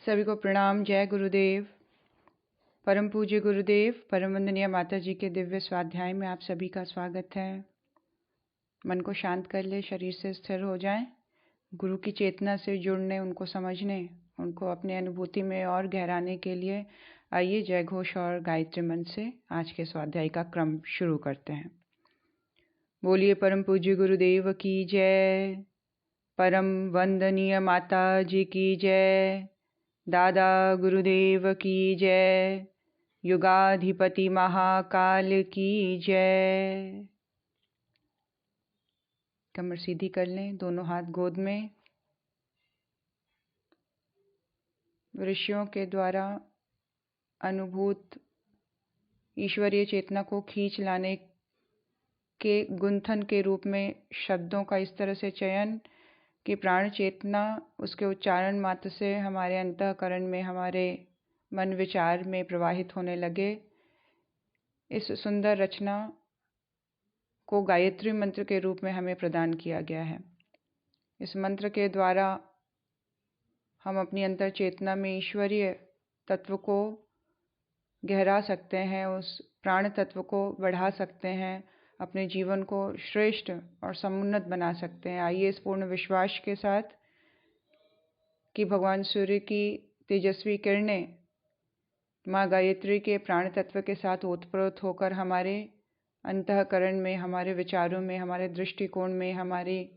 सभी को प्रणाम। जय गुरुदेव। परम पूज्य गुरुदेव, परम वंदनीय माता जी के दिव्य स्वाध्याय में आप सभी का स्वागत है। मन को शांत कर ले, शरीर से स्थिर हो जाएं। गुरु की चेतना से जुड़ने, उनको समझने, उनको अपने अनुभूति में और गहराने के लिए आइए जय घोष और गायत्री मंत्र से आज के स्वाध्याय का क्रम शुरू करते हैं। बोलिए परम पूज्य गुरुदेव की जय। परम वंदनीय माता जी की जय। दादा गुरुदेव की जय। युगाधिपति महाकाल की जय। कमर सीधी कर लें, दोनों हाथ गोद में। ऋषियों के द्वारा अनुभूत ईश्वरीय चेतना को खींच लाने के गुंथन के रूप में शब्दों का इस तरह से चयन कि प्राण चेतना उसके उच्चारण मात्र से हमारे अंतःकरण में, हमारे मन विचार में प्रवाहित होने लगे। इस सुंदर रचना को गायत्री मंत्र के रूप में हमें प्रदान किया गया है। इस मंत्र के द्वारा हम अपनी अंतर चेतना में ईश्वरीय तत्व को गहरा सकते हैं, उस प्राण तत्व को बढ़ा सकते हैं, अपने जीवन को श्रेष्ठ और समुन्नत बना सकते हैं। आइए इस पूर्ण विश्वास के साथ कि भगवान सूर्य की तेजस्वी किरणें माँ गायत्री के प्राण तत्व के साथ ओतप्रोत होकर हमारे अंतःकरण में, हमारे विचारों में, हमारे दृष्टिकोण में, हमारी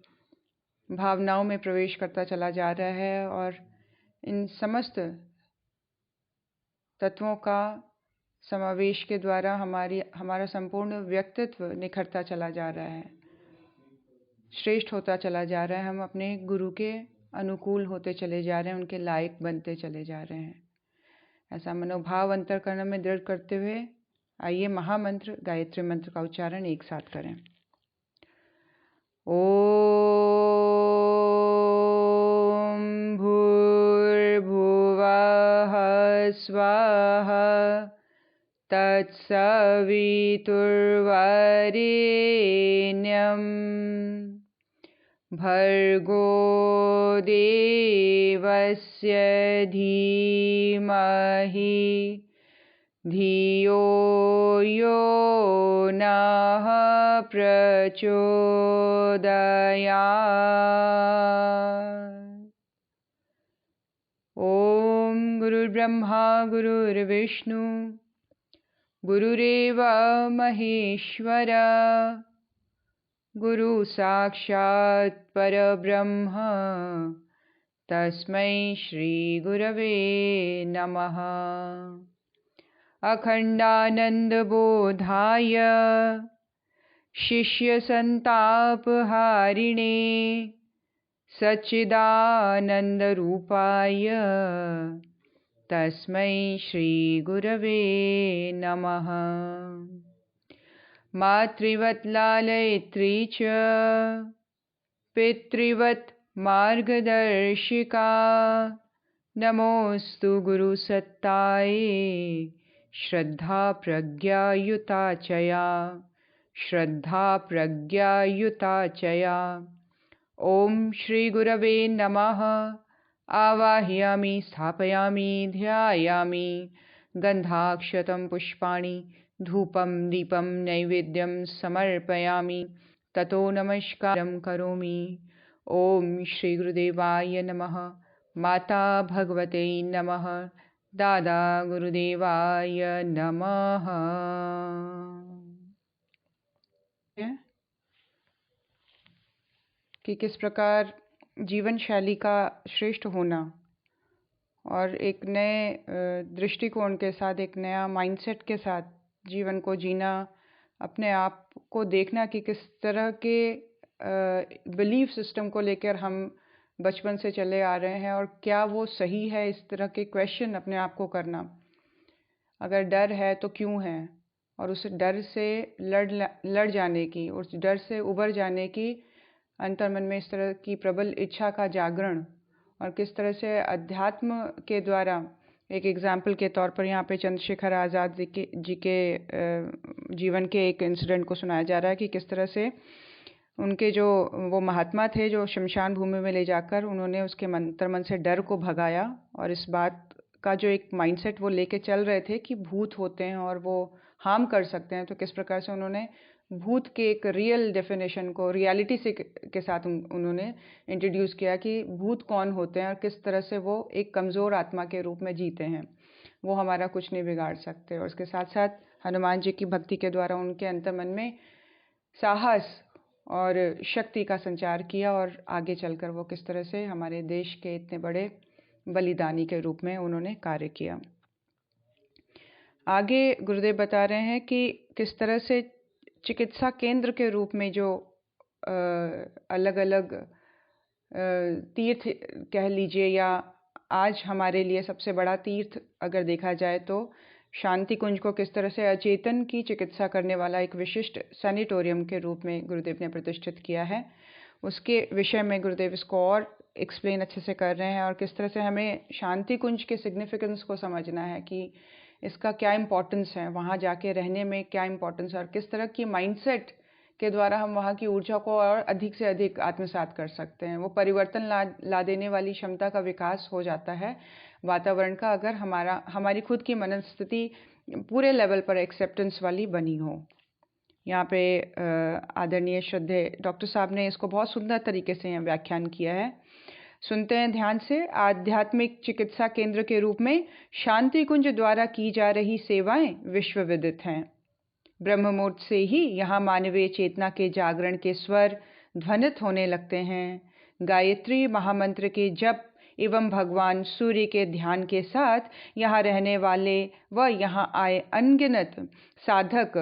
भावनाओं में प्रवेश करता चला जा रहा है और इन समस्त तत्वों का समावेश के द्वारा हमारा संपूर्ण व्यक्तित्व निखरता चला जा रहा है, श्रेष्ठ होता चला जा रहा है। हम अपने गुरु के अनुकूल होते चले जा रहे हैं, उनके लायक बनते चले जा रहे हैं। ऐसा मनोभाव अंतःकरण में दृढ़ करते हुए आइए महामंत्र गायत्री मंत्र का उच्चारण एक साथ करें। ओम भूर्भुवः स्वाहा तत्सवितुर्वरेण्यं भर्गो देवस्य धीमहि धियो यो नः प्रचोदयात्। ओम गुरुर्ब्रह्मा गुरुर्विष्णु गुरुरेव महेश्वर गुरु साक्षात् परब्रह्म तस्मै श्री गुरवे नमः। अखंडानंदबोधाय शिष्यसंतापहारिणे सच्चिदानंदरूपाय तस्मै श्री गुरवे नमः। मातृवत् लालयित्री च पितृवत् मार्गदर्शिका नमोस्तु गुरुसत्तायै श्रद्धा प्रज्ञायुता चया श्रद्धा प्रज्ञायुता चया। ओम श्री गुरवे नमः। आवाहयामि स्थापयामि ध्यायामि गंधाक्षतं पुष्पाणि धूपं दीपं नैवेद्यं समर्पयामि ततो नमस्कारं करोमि। ओम श्री गुरुदेवाय नमः। माता भगवते नमः। दादा गुरुदेवाय नमः। कि किस प्रकार जीवन शैली का श्रेष्ठ होना और एक नए दृष्टिकोण के साथ, एक नया माइंडसेट के साथ जीवन को जीना, अपने आप को देखना कि किस तरह के बिलीफ सिस्टम को लेकर हम बचपन से चले आ रहे हैं और क्या वो सही है। इस तरह के क्वेश्चन अपने आप को करना। अगर डर है तो क्यों है, और उस डर से लड़ जाने की, उस डर से उबर जाने की अंतर्मन में इस तरह की प्रबल इच्छा का जागरण, और किस तरह से अध्यात्म के द्वारा एक एग्जाम्पल के तौर पर यहाँ पे चंद्रशेखर आज़ाद जी के जीवन के एक इंसिडेंट को सुनाया जा रहा है कि किस तरह से उनके जो वो महात्मा थे जो शमशान भूमि में ले जाकर उन्होंने उसके मंत्र मन से डर को भगाया, और इस बात का जो एक माइंडसेट वो लेके चल रहे थे कि भूत होते हैं और वो हार्म कर सकते हैं, तो किस प्रकार से उन्होंने भूत के एक रियल डेफिनेशन को रियलिटी से के साथ उन्होंने इंट्रोड्यूस किया कि भूत कौन होते हैं और किस तरह से वो एक कमज़ोर आत्मा के रूप में जीते हैं, वो हमारा कुछ नहीं बिगाड़ सकते। और उसके साथ साथ हनुमान जी की भक्ति के द्वारा उनके अंतर्मन में साहस और शक्ति का संचार किया, और आगे चलकर वो किस तरह से हमारे देश के इतने बड़े बलिदानी के रूप में उन्होंने कार्य किया। आगे गुरुदेव बता रहे हैं कि किस तरह से चिकित्सा केंद्र के रूप में जो अलग अलग तीर्थ कह लीजिए, या आज हमारे लिए सबसे बड़ा तीर्थ अगर देखा जाए तो शांति कुंज को किस तरह से अचेतन की चिकित्सा करने वाला एक विशिष्ट सैनिटोरियम के रूप में गुरुदेव ने प्रतिष्ठित किया है, उसके विषय में गुरुदेव इसको और एक्सप्लेन अच्छे से कर रहे हैं, और किस तरह से हमें शांति कुंज के सिग्निफिकेंस को समझना है कि इसका क्या इम्पोर्टेंस है, वहाँ जाके रहने में क्या इम्पोर्टेंस है, और किस तरह की माइंडसेट के द्वारा हम वहाँ की ऊर्जा को और अधिक से अधिक आत्मसात कर सकते हैं। वो परिवर्तन ला देने वाली क्षमता का विकास हो जाता है वातावरण का, अगर हमारी खुद की मनस्थिति पूरे लेवल पर एक्सेप्टेंस वाली बनी हो। यहाँ पे आदरणीय श्रद्धेय डॉक्टर साहब ने इसको बहुत सुंदर तरीके से व्याख्यान किया है। सुनते हैं ध्यान से। आध्यात्मिक चिकित्सा केंद्र के रूप में शांति कुंज द्वारा की जा रही सेवाएं विश्व विदित हैं। ब्रह्म मुहूर्त से ही यहाँ मानवीय चेतना के जागरण के स्वर ध्वनित होने लगते हैं। गायत्री महामंत्र के जप एवं भगवान सूर्य के ध्यान के साथ यहाँ रहने वाले व यहाँ आए अनगिनत साधक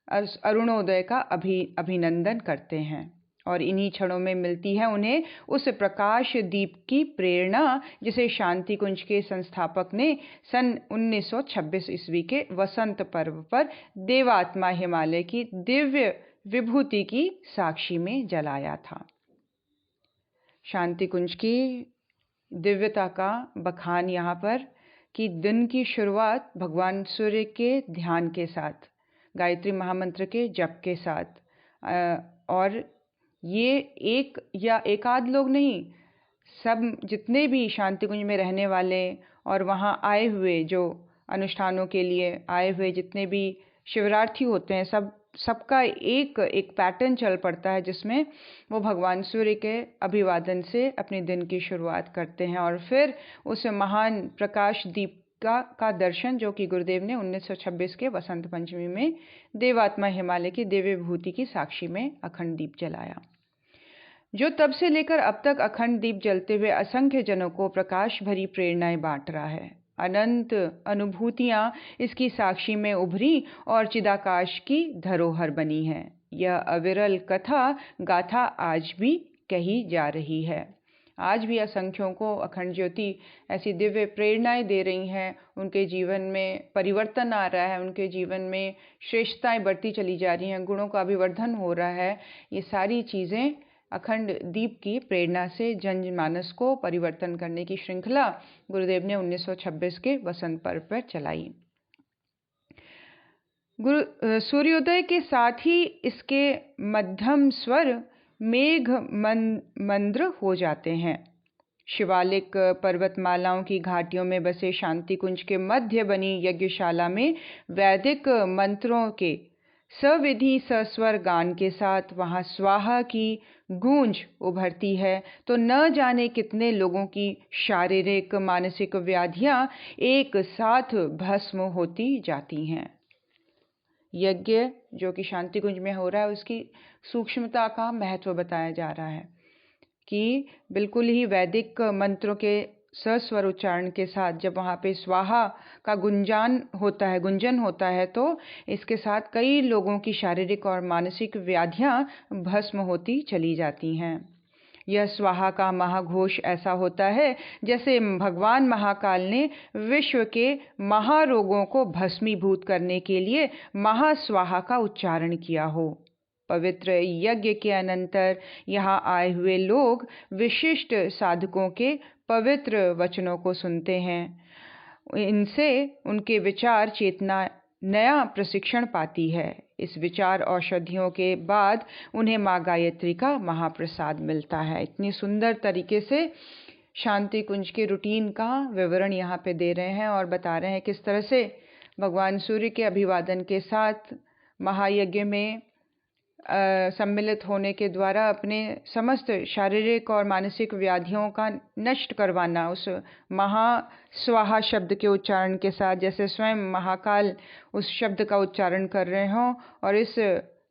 अरुणोदय का अभिनंदन करते हैं, और इन्हीं क्षणों में मिलती है उन्हें उस प्रकाश दीप की प्रेरणा जिसे शांति कुंज के संस्थापक ने सन 1926 ईस्वी के वसंत पर्व पर देवात्मा हिमालय की दिव्य विभूति की साक्षी में जलाया था। शांति कुंज की दिव्यता का बखान यहाँ पर कि दिन की शुरुआत भगवान सूर्य के ध्यान के साथ, गायत्री महामंत्र के जप के साथ, और ये एक या एकाध लोग नहीं, सब जितने भी शांति कुंज में रहने वाले और वहाँ आए हुए जो अनुष्ठानों के लिए आए हुए जितने भी शिवरार्थी होते हैं, सबका एक पैटर्न चल पड़ता है जिसमें वो भगवान सूर्य के अभिवादन से अपने दिन की शुरुआत करते हैं, और फिर उस महान प्रकाश दीप का दर्शन जो कि गुरुदेव ने 1926 के वसंत पंचमी में देवात्मा हिमालय की दिव्य विभूति की साक्षी में अखंड दीप जलाया, जो तब से लेकर अब तक अखंड दीप जलते हुए असंख्य जनों को प्रकाश भरी प्रेरणाएं बांट रहा है। अनंत अनुभूतियां इसकी साक्षी में उभरी और चिदाकाश की धरोहर बनी है। यह अविरल कथा गाथा आज भी कही जा रही है। आज भी असंख्यों को अखंड ज्योति ऐसी दिव्य प्रेरणाएं दे रही हैं, उनके जीवन में परिवर्तन आ रहा है, उनके जीवन में श्रेष्ठताएं बढ़ती चली जा रही हैं, गुणों का अभिवर्धन हो रहा है। ये सारी चीज़ें अखंड दीप की प्रेरणा से जनमानस को परिवर्तन करने की श्रृंखला गुरुदेव ने 1926 के वसंत पर्व पर चलाई। सूर्योदय के साथ ही इसके मध्यम स्वर मेघ मंद्र हो जाते हैं। शिवालिक पर्वतमालाओं की घाटियों में बसे शांति कुंज के मध्य बनी यज्ञशाला में वैदिक मंत्रों के सविधि सस्वर गान के साथ वहाँ स्वाहा की गूंज उभरती है, तो न जाने कितने लोगों की शारीरिक मानसिक व्याधियाँ एक साथ भस्म होती जाती हैं। यज्ञ जो कि शांति कुंज में हो रहा है, उसकी सूक्ष्मता का महत्व बताया जा रहा है कि बिल्कुल ही वैदिक मंत्रों के सस्वर उच्चारण के साथ जब वहाँ पे स्वाहा का गुंजन होता है तो इसके साथ कई लोगों की शारीरिक और मानसिक व्याधियाँ भस्म होती चली जाती हैं। यह स्वाहा का महाघोष ऐसा होता है जैसे भगवान महाकाल ने विश्व के महारोगों को भस्मीभूत करने के लिए महास्वाहा का उच्चारण किया हो। पवित्र यज्ञ के अनंतर यहाँ आए हुए लोग विशिष्ट साधकों के पवित्र वचनों को सुनते हैं। इनसे उनके विचार चेतना नया प्रशिक्षण पाती है। इस विचार औषधियों के बाद उन्हें माँ गायत्री का महाप्रसाद मिलता है। इतनी सुंदर तरीके से शांति कुंज के रूटीन का विवरण यहाँ पे दे रहे हैं और बता रहे हैं किस तरह से भगवान सूर्य के अभिवादन के साथ महायज्ञ में सम्मिलित होने के द्वारा अपने समस्त शारीरिक और मानसिक व्याधियों का नष्ट करवाना, उस महास्वाहा शब्द के उच्चारण के साथ, जैसे स्वयं महाकाल उस शब्द का उच्चारण कर रहे हों और इस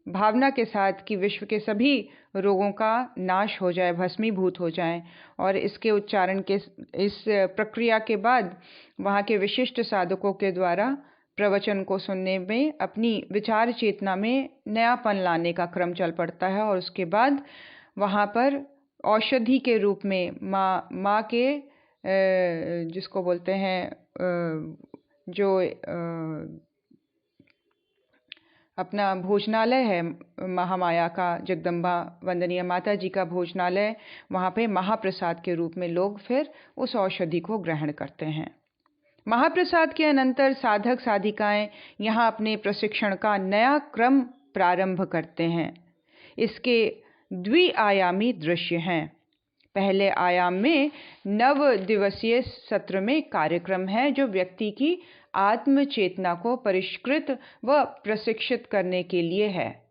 भावना के साथ कि विश्व के सभी रोगों का नाश हो जाए, भस्मीभूत हो जाएं। और इसके उच्चारण के इस प्रक्रिया के बाद वहाँ के विशिष्ट साधकों के द्वारा प्रवचन को सुनने में अपनी विचार चेतना में नयापन लाने का क्रम चल पड़ता है। और उसके बाद वहाँ पर औषधि के रूप में माँ के जिसको बोलते हैं जो अपना भोजनालय है महामाया का, जगदम्बा वंदनीय माता जी का भोजनालय, वहाँ पे महाप्रसाद के रूप में लोग फिर उस औषधि को ग्रहण करते हैं। महाप्रसाद के अनंतर साधक साधिकाएं यहाँ अपने प्रशिक्षण का नया क्रम प्रारंभ करते हैं। इसके द्विआयामी दृश्य हैं। पहले आयाम में 9 दिवसीय सत्र में कार्यक्रम है जो व्यक्ति की आत्म चेतना को परिष्कृत व प्रशिक्षित करने के लिए है।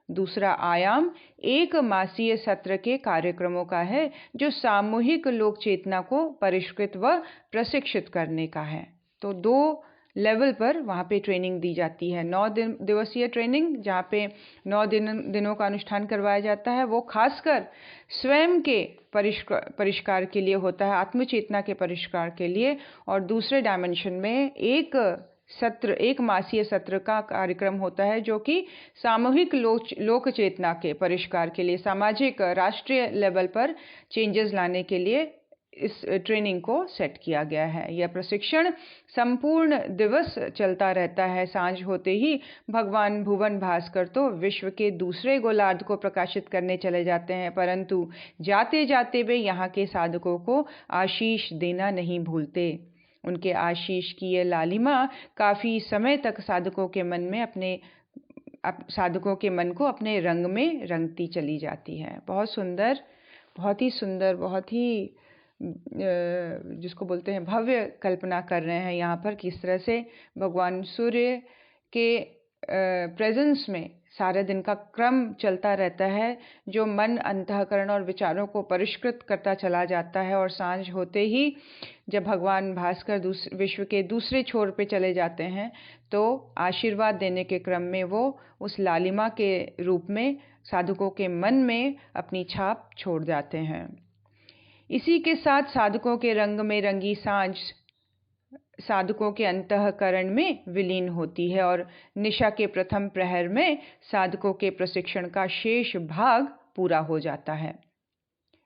दूसरा आयाम 1 मासीय सत्र के कार्यक्रमों का है जो सामूहिक लोक चेतना को परिष्कृत व प्रशिक्षित करने का है। तो 2 लेवल पर वहाँ पे ट्रेनिंग दी जाती है। 9 दिवसीय ट्रेनिंग जहाँ पे 9 दिनों का अनुष्ठान करवाया जाता है, वो खासकर स्वयं के परिष्कार के लिए होता है, आत्मचेतना के परिष्कार के लिए। और दूसरे डायमेंशन में 1 मासीय सत्र का कार्यक्रम होता है जो कि सामूहिक लोक चेतना के परिष्कार के लिए, सामाजिक राष्ट्रीय लेवल पर चेंजेस लाने के लिए इस ट्रेनिंग को सेट किया गया है। यह प्रशिक्षण संपूर्ण दिवस चलता रहता है। सांझ होते ही भगवान भुवन भास्कर तो विश्व के दूसरे गोलार्ध को प्रकाशित करने चले जाते हैं, परंतु जाते जाते वे यहाँ के साधकों को आशीष देना नहीं भूलते। उनके आशीष की यह लालिमा काफ़ी समय तक साधकों के मन को अपने रंग में रंगती चली जाती है। बहुत सुंदर, बहुत ही सुंदर, बहुत ही जिसको बोलते हैं भव्य कल्पना कर रहे हैं यहाँ पर, किस तरह से भगवान सूर्य के प्रेजेंस में सारे दिन का क्रम चलता रहता है जो मन, अंतःकरण और विचारों को परिष्कृत करता चला जाता है। और सांझ होते ही जब भगवान भास्कर विश्व के दूसरे छोर पे चले जाते हैं तो आशीर्वाद देने के क्रम में वो उस लालिमा के रूप में साधकों के मन में अपनी छाप छोड़ जाते हैं। इसी के साथ साधकों के रंग में रंगी सांझ साधकों के अंतःकरण में विलीन होती है और निशा के प्रथम प्रहर में साधकों के प्रशिक्षण का शेष भाग पूरा हो जाता है।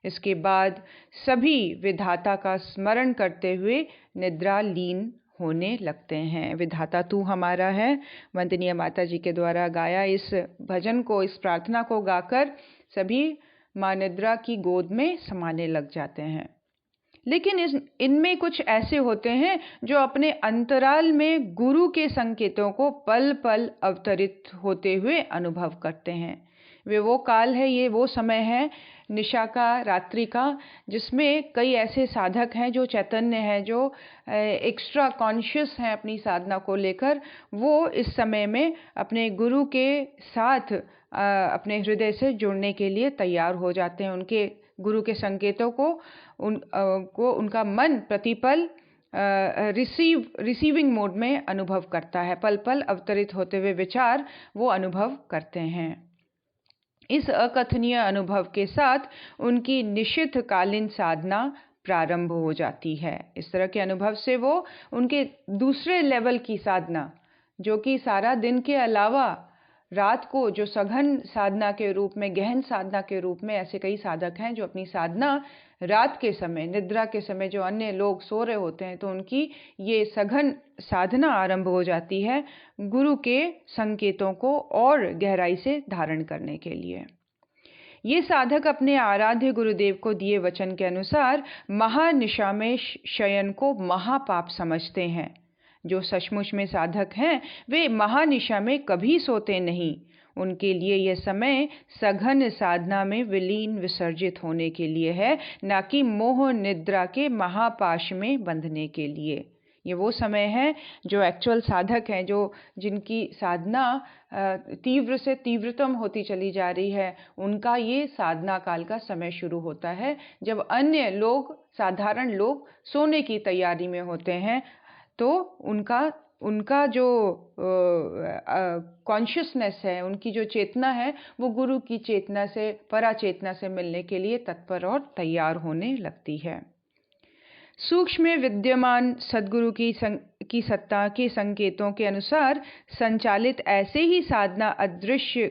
इसके बाद सभी विधाता का स्मरण करते हुए निद्रा लीन होने लगते हैं। विधाता तू हमारा है, वंदनीय माता जी के द्वारा गाया इस भजन को, इस प्रार्थना को गाकर सभी माँ निद्रा की गोद में समाने लग जाते हैं। लेकिन इनमें कुछ ऐसे होते हैं जो अपने अंतराल में गुरु के संकेतों को पल पल अवतरित होते हुए अनुभव करते हैं। वे वो काल है, ये वो समय है निशा का, रात्रि का, जिसमें कई ऐसे साधक हैं जो चैतन्य हैं, जो एक्स्ट्रा कॉन्शियस हैं अपनी साधना को लेकर। वो इस समय में अपने गुरु के साथ अपने हृदय से जुड़ने के लिए तैयार हो जाते हैं। उनके गुरु के संकेतों को उनका मन प्रतिपल रिसीविंग मोड में अनुभव करता है। पल पल अवतरित होते हुए विचार वो अनुभव करते हैं। इस अकथनीय अनुभव के साथ उनकी निशित कालीन साधना प्रारंभ हो जाती है। इस तरह के अनुभव से वो उनके दूसरे लेवल की साधना, जो कि सारा दिन के अलावा रात को जो सघन साधना के रूप में, गहन साधना के रूप में, ऐसे कई साधक हैं जो अपनी साधना रात के समय, निद्रा के समय, जो अन्य लोग सो रहे होते हैं, तो उनकी ये सघन साधना आरंभ हो जाती है गुरु के संकेतों को और गहराई से धारण करने के लिए। ये साधक अपने आराध्य गुरुदेव को दिए वचन के अनुसार महानिशा में शयन को महापाप समझते हैं। जो सचमुच में साधक हैं वे महानिशा में कभी सोते नहीं। उनके लिए यह समय सघन साधना में विलीन विसर्जित होने के लिए है, ना कि मोह निद्रा के महापाश में बंधने के लिए। ये वो समय है जो एक्चुअल साधक हैं, जो जिनकी साधना तीव्र से तीव्रतम होती चली जा रही है, उनका ये साधना काल का समय शुरू होता है। जब अन्य लोग, साधारण लोग सोने की तैयारी में होते हैं, तो उनका जो कॉन्शियसनेस है, उनकी जो चेतना है, वो गुरु की चेतना से, पराचेतना से मिलने के लिए तत्पर और तैयार होने लगती है। सूक्ष्म में विद्यमान सद्गुरु की सत्ता के संकेतों के अनुसार संचालित ऐसे ही साधना अदृश्य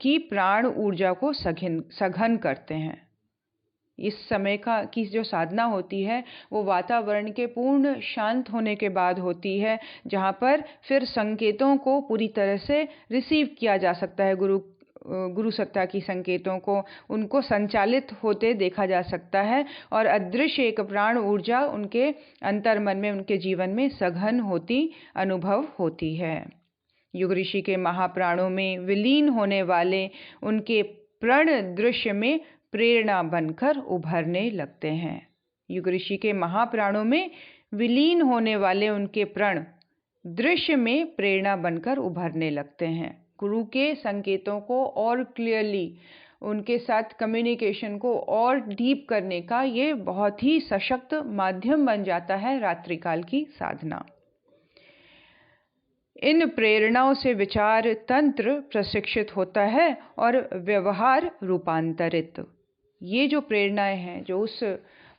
की प्राण ऊर्जा को सघन करते हैं। इस समय की जो साधना होती है वो वातावरण के पूर्ण शांत होने के बाद होती है, जहाँ पर फिर संकेतों को पूरी तरह से रिसीव किया जा सकता है। गुरु सत्ता की संकेतों को, उनको संचालित होते देखा जा सकता है और अदृश्य एक प्राण ऊर्जा उनके अंतर्मन में, उनके जीवन में सघन होती अनुभव होती है। युग ऋषि के महाप्राणों में विलीन होने वाले उनके प्रण दृश्य में प्रेरणा बनकर उभरने लगते हैं। युग ऋषि के महाप्राणों में विलीन होने वाले उनके प्रण दृश्य में प्रेरणा बनकर उभरने लगते हैं। गुरु के संकेतों को और क्लियरली, उनके साथ कम्युनिकेशन को और डीप करने का ये बहुत ही सशक्त माध्यम बन जाता है रात्रिकाल की साधना। इन प्रेरणाओं से विचार तंत्र प्रशिक्षित होता है और व्यवहार रूपांतरित। ये जो प्रेरणाएं हैं, जो उस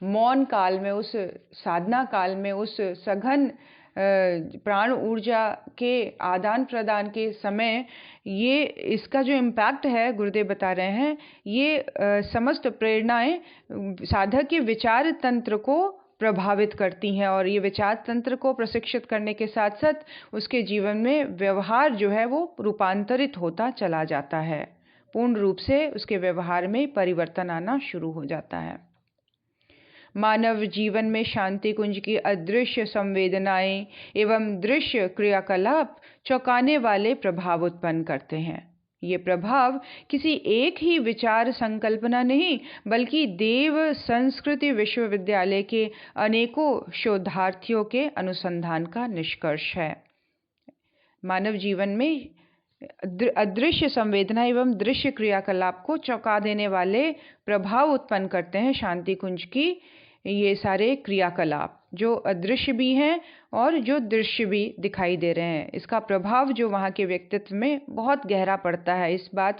मौन काल में, उस साधना काल में, उस सघन प्राण ऊर्जा के आदान प्रदान के समय, ये इसका जो इम्पैक्ट है गुरुदेव बता रहे हैं, ये समस्त प्रेरणाएं साधक के विचार तंत्र को प्रभावित करती हैं और ये विचार तंत्र को प्रशिक्षित करने के साथ साथ उसके जीवन में व्यवहार जो है वो रूपांतरित होता चला जाता है। पूर्ण रूप से उसके व्यवहार में परिवर्तन आना शुरू हो जाता है। मानव जीवन में शांति कुंज की अदृश्य संवेदनाएं एवं दृश्य क्रियाकलाप चौंकाने वाले प्रभाव उत्पन्न करते हैं। ये प्रभाव किसी एक ही विचार संकल्पना नहीं, बल्कि देव संस्कृति विश्वविद्यालय के अनेकों शोधार्थियों के अनुसंधान का निष्कर्ष है। मानव जीवन में अदृश्य संवेदना एवं दृश्य क्रियाकलाप को चौंका देने वाले प्रभाव उत्पन्न करते हैं शांति कुंज की ये सारे क्रियाकलाप, जो अदृश्य भी हैं और जो दृश्य भी दिखाई दे रहे हैं। इसका प्रभाव जो वहाँ के व्यक्तित्व में बहुत गहरा पड़ता है। इस बात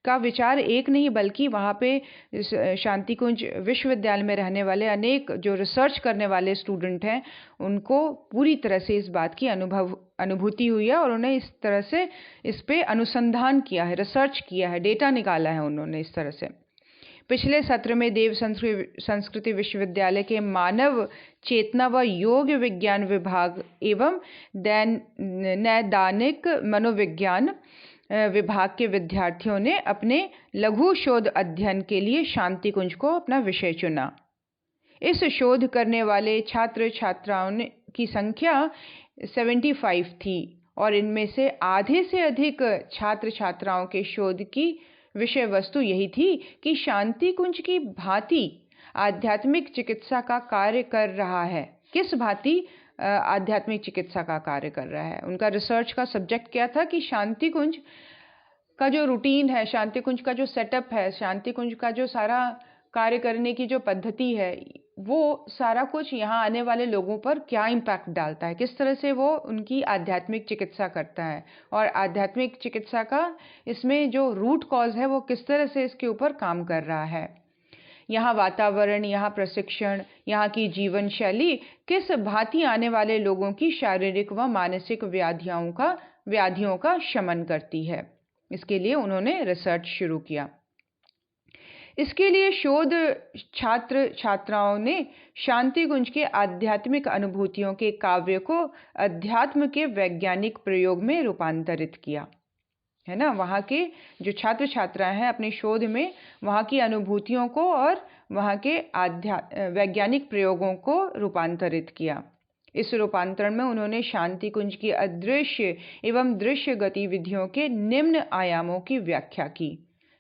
का विचार एक नहीं, बल्कि वहाँ पे शांति कुंज विश्वविद्यालय में रहने वाले अनेक जो रिसर्च करने वाले स्टूडेंट हैं, उनको पूरी तरह से इस बात की अनुभूति हुई है और उन्हें इस तरह से इस पे अनुसंधान किया है, रिसर्च किया है, डेटा निकाला है उन्होंने इस तरह से। पिछले सत्र में देव संस्कृति विश्वविद्यालय के मानव चेतना व योग विज्ञान विभाग एवं नैदानिक मनोविज्ञान विभाग के विद्यार्थियों ने अपने लघु शोध अध्ययन के लिए शांति कुंज को अपना विषय चुना। इस शोध करने वाले छात्र छात्राओं की संख्या 75 थी और इनमें से आधे से अधिक छात्र छात्राओं के शोध की विषय वस्तु यही थी कि शांति कुंज की भांति आध्यात्मिक चिकित्सा का कार्य कर रहा है। किस भांति आध्यात्मिक चिकित्सा का कार्य कर रहा है। उनका रिसर्च का सब्जेक्ट क्या था कि शांति कुंज का जो रूटीन है, शांति कुंज का जो सेटअप है, शांति कुंज का जो सारा कार्य करने की जो पद्धति है, वो सारा कुछ यहाँ आने वाले लोगों पर क्या इम्पैक्ट डालता है, किस तरह से वो उनकी आध्यात्मिक चिकित्सा करता है और आध्यात्मिक चिकित्सा का इसमें जो रूट कॉज है वो किस तरह से इसके ऊपर काम कर रहा है। यहाँ वातावरण, यहाँ प्रशिक्षण, यहाँ की जीवन शैली किस भांति आने वाले लोगों की शारीरिक व मानसिक व्याधियों का शमन करती है। इसके लिए उन्होंने रिसर्च शुरू किया। इसके लिए शोध छात्र छात्राओं ने शांति कुंज के आध्यात्मिक अनुभूतियों के काव्य को अध्यात्म के वैज्ञानिक प्रयोग में रूपांतरित किया, है ना। वहाँ के जो छात्र छात्रा हैं अपने शोध में वहाँ की अनुभूतियों को और वहाँ के वैज्ञानिक प्रयोगों को रूपांतरित किया। इस रूपांतरण में उन्होंने शांति कुंज की अदृश्य एवं दृश्य गतिविधियों के निम्न आयामों की व्याख्या की।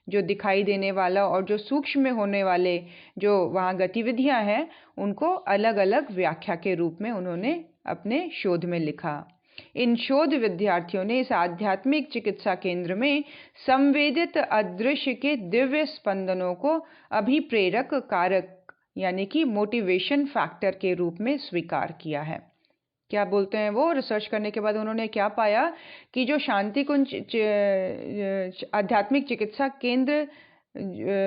जो दिखाई देने वाला और जो सूक्ष्म में होने वाले जो वहाँ गतिविधियां हैं, उनको अलग अलग व्याख्या के रूप में उन्होंने अपने शोध में लिखा। इन शोध विद्यार्थियों ने इस आध्यात्मिक चिकित्सा केंद्र में संवेदित अदृश्य के दिव्य स्पंदनों को अभिप्रेरक कारक यानी कि मोटिवेशन फैक्टर के रूप में स्वीकार किया है। क्या बोलते हैं वो, रिसर्च करने के बाद उन्होंने क्या पाया कि जो शांति कुंज आध्यात्मिक चिकित्सा केंद्र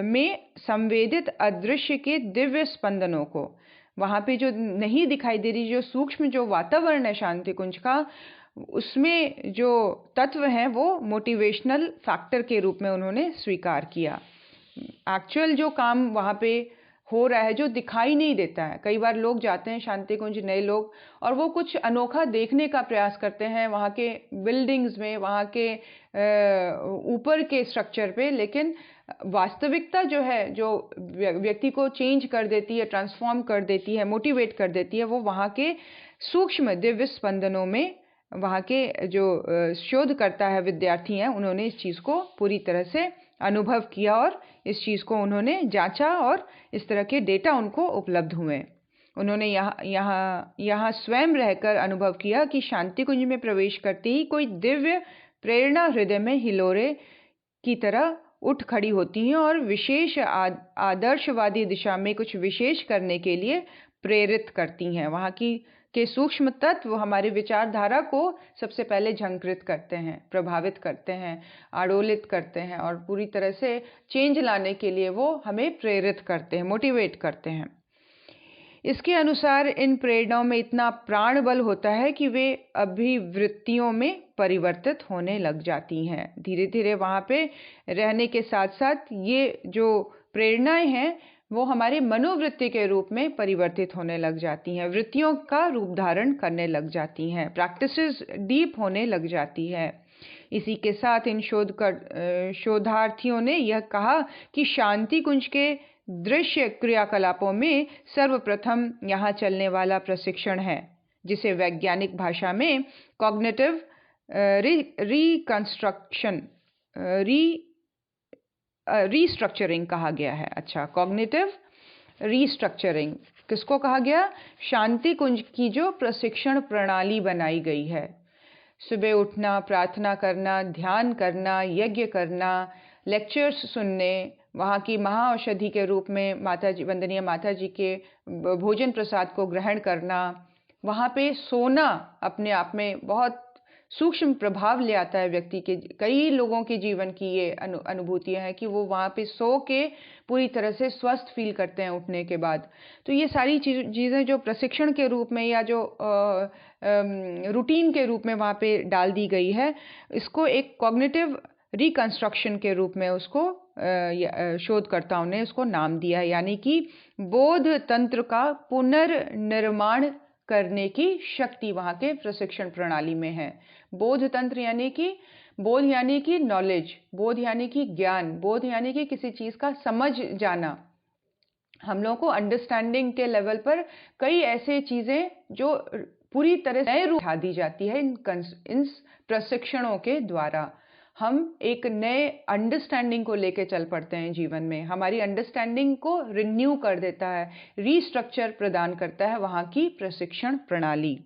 में संवेदित अदृश्य के दिव्य स्पंदनों को, वहाँ पे जो नहीं दिखाई दे रही, जो सूक्ष्म जो वातावरण है शांति कुंज का, उसमें जो तत्व हैं वो मोटिवेशनल फैक्टर के रूप में उन्होंने स्वीकार किया। एक्चुअल जो काम वहाँ पे हो रहा है जो दिखाई नहीं देता है। कई बार लोग जाते हैं शांति कुंज, नए लोग, और वो कुछ अनोखा देखने का प्रयास करते हैं वहाँ के बिल्डिंग्स में, वहाँ के ऊपर के स्ट्रक्चर पे, लेकिन वास्तविकता जो है, जो व्यक्ति को चेंज कर देती है, ट्रांसफॉर्म कर देती है, मोटिवेट कर देती है, वो वहाँ के सूक्ष्म दिव्य स्पंदनों में वहाँ के जो शोधकर्ता है, विद्यार्थी हैं, उन्होंने इस चीज़ को पूरी तरह से अनुभव किया और इस चीज़ को उन्होंने जांचा और इस तरह के डेटा उनको उपलब्ध हुए। उन्होंने यहाँ स्वयं रहकर अनुभव किया कि शांति कुंज में प्रवेश करते ही कोई दिव्य प्रेरणा हृदय में हिलोरे की तरह उठ खड़ी होती हैं और विशेष आदर्शवादी दिशा में कुछ विशेष करने के लिए प्रेरित करती हैं। वहाँ के सूक्ष्म तत्व हमारी विचारधारा को सबसे पहले झंकृत करते हैं, प्रभावित करते हैं, आडोलित करते हैं और पूरी तरह से चेंज लाने के लिए वो हमें प्रेरित करते हैं, मोटिवेट करते हैं। इसके अनुसार इन प्रेरणाओं में इतना प्राण बल होता है कि वे अभिवृत्तियों में परिवर्तित होने लग जाती हैं। धीरे धीरे वहाँ पे रहने के साथ साथ ये जो प्रेरणाएं हैं वो हमारे मनोवृत्ति के रूप में परिवर्तित होने लग जाती हैं, वृत्तियों का रूप धारण करने लग जाती हैं, प्रैक्टिसेस डीप होने लग जाती है। इसी के साथ इन शोधार्थियों ने यह कहा कि शांति कुंज के दृश्य क्रियाकलापों में सर्वप्रथम यहाँ चलने वाला प्रशिक्षण है, जिसे वैज्ञानिक भाषा में कॉग्निटिव रीस्ट्रक्चरिंग कहा गया है। अच्छा, कॉग्निटिव रीस्ट्रक्चरिंग किसको कहा गया? शांति कुंज की जो प्रशिक्षण प्रणाली बनाई गई है, सुबह उठना, प्रार्थना करना, ध्यान करना, यज्ञ करना, लेक्चर्स सुनने, वहाँ की महाऔषधि के रूप में माताजी, वंदनीय माताजी के भोजन प्रसाद को ग्रहण करना, वहाँ पे सोना अपने आप में बहुत सूक्ष्म प्रभाव ले आता है व्यक्ति के। कई लोगों के जीवन की ये अनुभूतियाँ हैं कि वो वहाँ पे सो के पूरी तरह से स्वस्थ फील करते हैं उठने के बाद। तो ये सारी चीज़ें जो प्रशिक्षण के रूप में या जो रूटीन के रूप में वहाँ पे डाल दी गई है, इसको एक कॉग्निटिव रिकंस्ट्रक्शन के रूप में उसको शोधकर्ताओं ने उसको नाम दिया है, यानी कि बोध तंत्र का पुनर्निर्माण करने की शक्ति वहाँ के प्रशिक्षण प्रणाली में है। बोध तंत्र यानी कि बोध यानी कि नॉलेज, बोध यानी कि ज्ञान, बोध यानी कि किसी चीज़ का समझ जाना। हम लोगों को अंडरस्टैंडिंग के लेवल पर कई ऐसे चीज़ें जो पूरी तरह से नए रूप ढा दी जाती है इन प्रशिक्षणों के द्वारा। हम एक नए अंडरस्टैंडिंग को लेके चल पड़ते हैं जीवन में। हमारी अंडरस्टैंडिंग को रिन्यू कर देता है, रीस्ट्रक्चर प्रदान करता है वहाँ की प्रशिक्षण प्रणाली।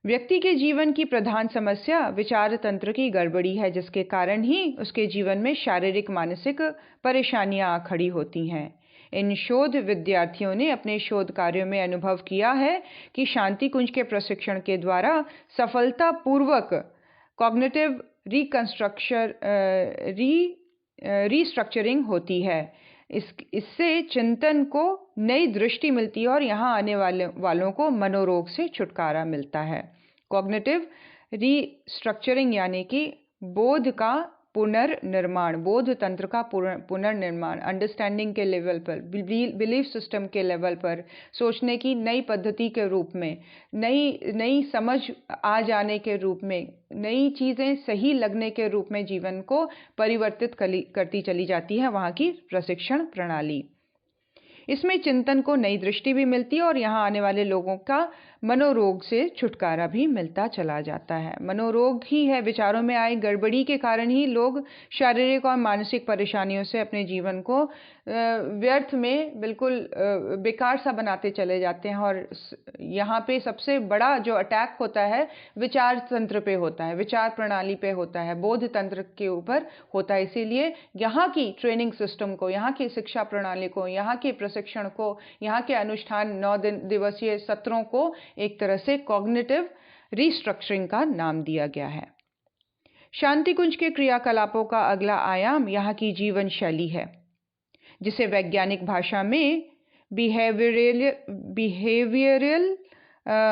व्यक्ति के जीवन की प्रधान समस्या विचार तंत्र की गड़बड़ी है, जिसके कारण ही उसके जीवन में शारीरिक मानसिक परेशानियां आ खड़ी होती हैं। इन शोध विद्यार्थियों ने अपने शोध कार्यों में अनुभव किया है कि शांति कुंज के प्रशिक्षण के द्वारा सफलतापूर्वक कॉग्निटिव रीस्ट्रक्चरिंग होती है। इससे चिंतन को नई दृष्टि मिलती है और यहाँ आने वालों को मनोरोग से छुटकारा मिलता है। कॉग्निटिव रीस्ट्रक्चरिंग यानी कि बोध का पुनर्निर्माण, बोध तंत्र का पुनर्निर्माण, अंडरस्टैंडिंग के लेवल पर, बिलीफ सिस्टम के लेवल पर, सोचने की नई पद्धति के रूप में, नई समझ आ जाने के रूप में, नई चीज़ें सही लगने के रूप में जीवन को परिवर्तित करती चली जाती है वहाँ की प्रशिक्षण प्रणाली। इसमें चिंतन को नई दृष्टि भी मिलती है और यहाँ आने वाले लोगों का मनोरोग से छुटकारा भी मिलता चला जाता है। मनोरोग ही है, विचारों में आए गड़बड़ी के कारण ही लोग शारीरिक और मानसिक परेशानियों से अपने जीवन को व्यर्थ में बिल्कुल बेकार सा बनाते चले जाते हैं। और यहाँ पे सबसे बड़ा जो अटैक होता है विचार तंत्र पे होता है, विचार प्रणाली पे होता है, बोध तंत्र के ऊपर होता है। इसीलिए यहाँ की ट्रेनिंग सिस्टम को, यहाँ की शिक्षा प्रणाली को, यहाँ के प्रशिक्षण को, यहाँ के अनुष्ठान 9 दिवसीय सत्रों को एक तरह से कॉग्निटिव रिस्ट्रक्चरिंग का नाम दिया गया है। शांति कुंज के क्रियाकलापों का अगला आयाम यहाँ की जीवन शैली है, जिसे वैज्ञानिक भाषा में बिहेवियरल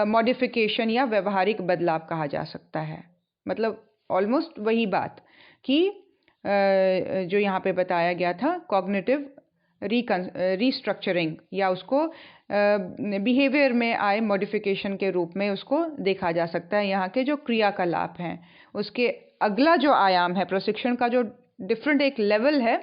मॉडिफिकेशन या व्यवहारिक बदलाव कहा जा सकता है। मतलब ऑलमोस्ट वही बात कि जो यहाँ पे बताया गया था, कॉग्निटिव रिस्ट्रक्चरिंग, या उसको बिहेवियर में आए मॉडिफिकेशन के रूप में उसको देखा जा सकता है। यहाँ के जो क्रियाकलाप हैं उसके अगला जो आयाम है, प्रशिक्षण का जो डिफरेंट एक लेवल है,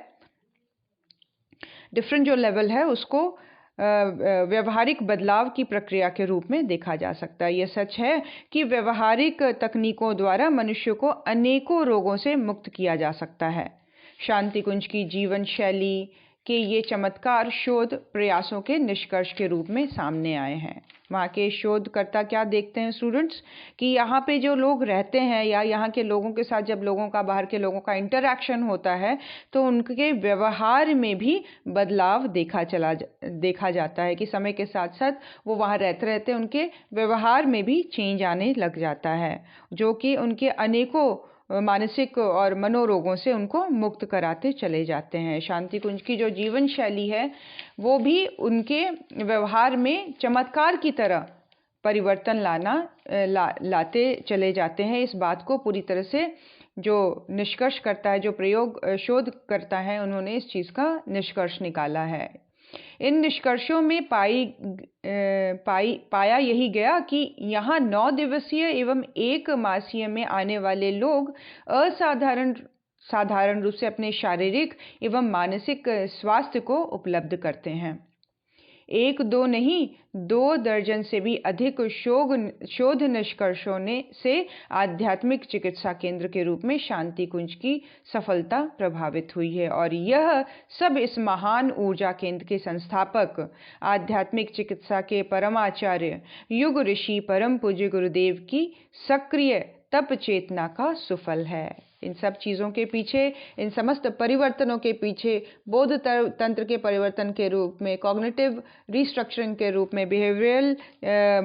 डिफरेंट जो लेवल है उसको व्यवहारिक बदलाव की प्रक्रिया के रूप में देखा जा सकता है। यह सच है कि व्यवहारिक तकनीकों द्वारा मनुष्य को अनेकों रोगों से मुक्त किया जा सकता है। शांति कुंज की जीवन शैली के ये चमत्कार शोध प्रयासों के निष्कर्ष के रूप में सामने आए हैं। वहाँ के शोधकर्ता क्या देखते हैं स्टूडेंट्स, कि यहाँ पे जो लोग रहते हैं या यहाँ के लोगों के साथ जब लोगों का, बाहर के लोगों का इंटरैक्शन होता है तो उनके व्यवहार में भी बदलाव देखा जाता है कि समय के साथ साथ वो वहाँ रहते रहते उनके व्यवहार में भी चेंज आने लग जाता है, जो कि उनके अनेकों मानसिक और मनोरोगों से उनको मुक्त कराते चले जाते हैं। शांति कुंज की जो जीवन शैली है वो भी उनके व्यवहार में चमत्कार की तरह परिवर्तन लाते चले जाते हैं। इस बात को पूरी तरह से जो निष्कर्ष करता है, जो शोध करता है, उन्होंने इस चीज़ का निष्कर्ष निकाला है। इन निष्कर्षों में पाया यही गया कि यहाँ 9 दिवसीय एवं 1 मासीय में आने वाले लोग साधारण रूप से अपने शारीरिक एवं मानसिक स्वास्थ्य को उपलब्ध करते हैं। 1-2 नहीं, 2 दर्जन से भी अधिक शोध निष्कर्षों से आध्यात्मिक चिकित्सा केंद्र के रूप में शांति कुंज की सफलता प्रभावित हुई है। और यह सब इस महान ऊर्जा केंद्र के संस्थापक, आध्यात्मिक चिकित्सा के परमाचार्य, युग ऋषि परम पूज्य गुरुदेव की सक्रिय तप चेतना का सुफल है। इन सब चीज़ों के पीछे, इन समस्त परिवर्तनों के पीछे, बोध तंत्र के परिवर्तन के रूप में, कॉग्निटिव रिस्ट्रक्चरिंग के रूप में, बिहेवियरल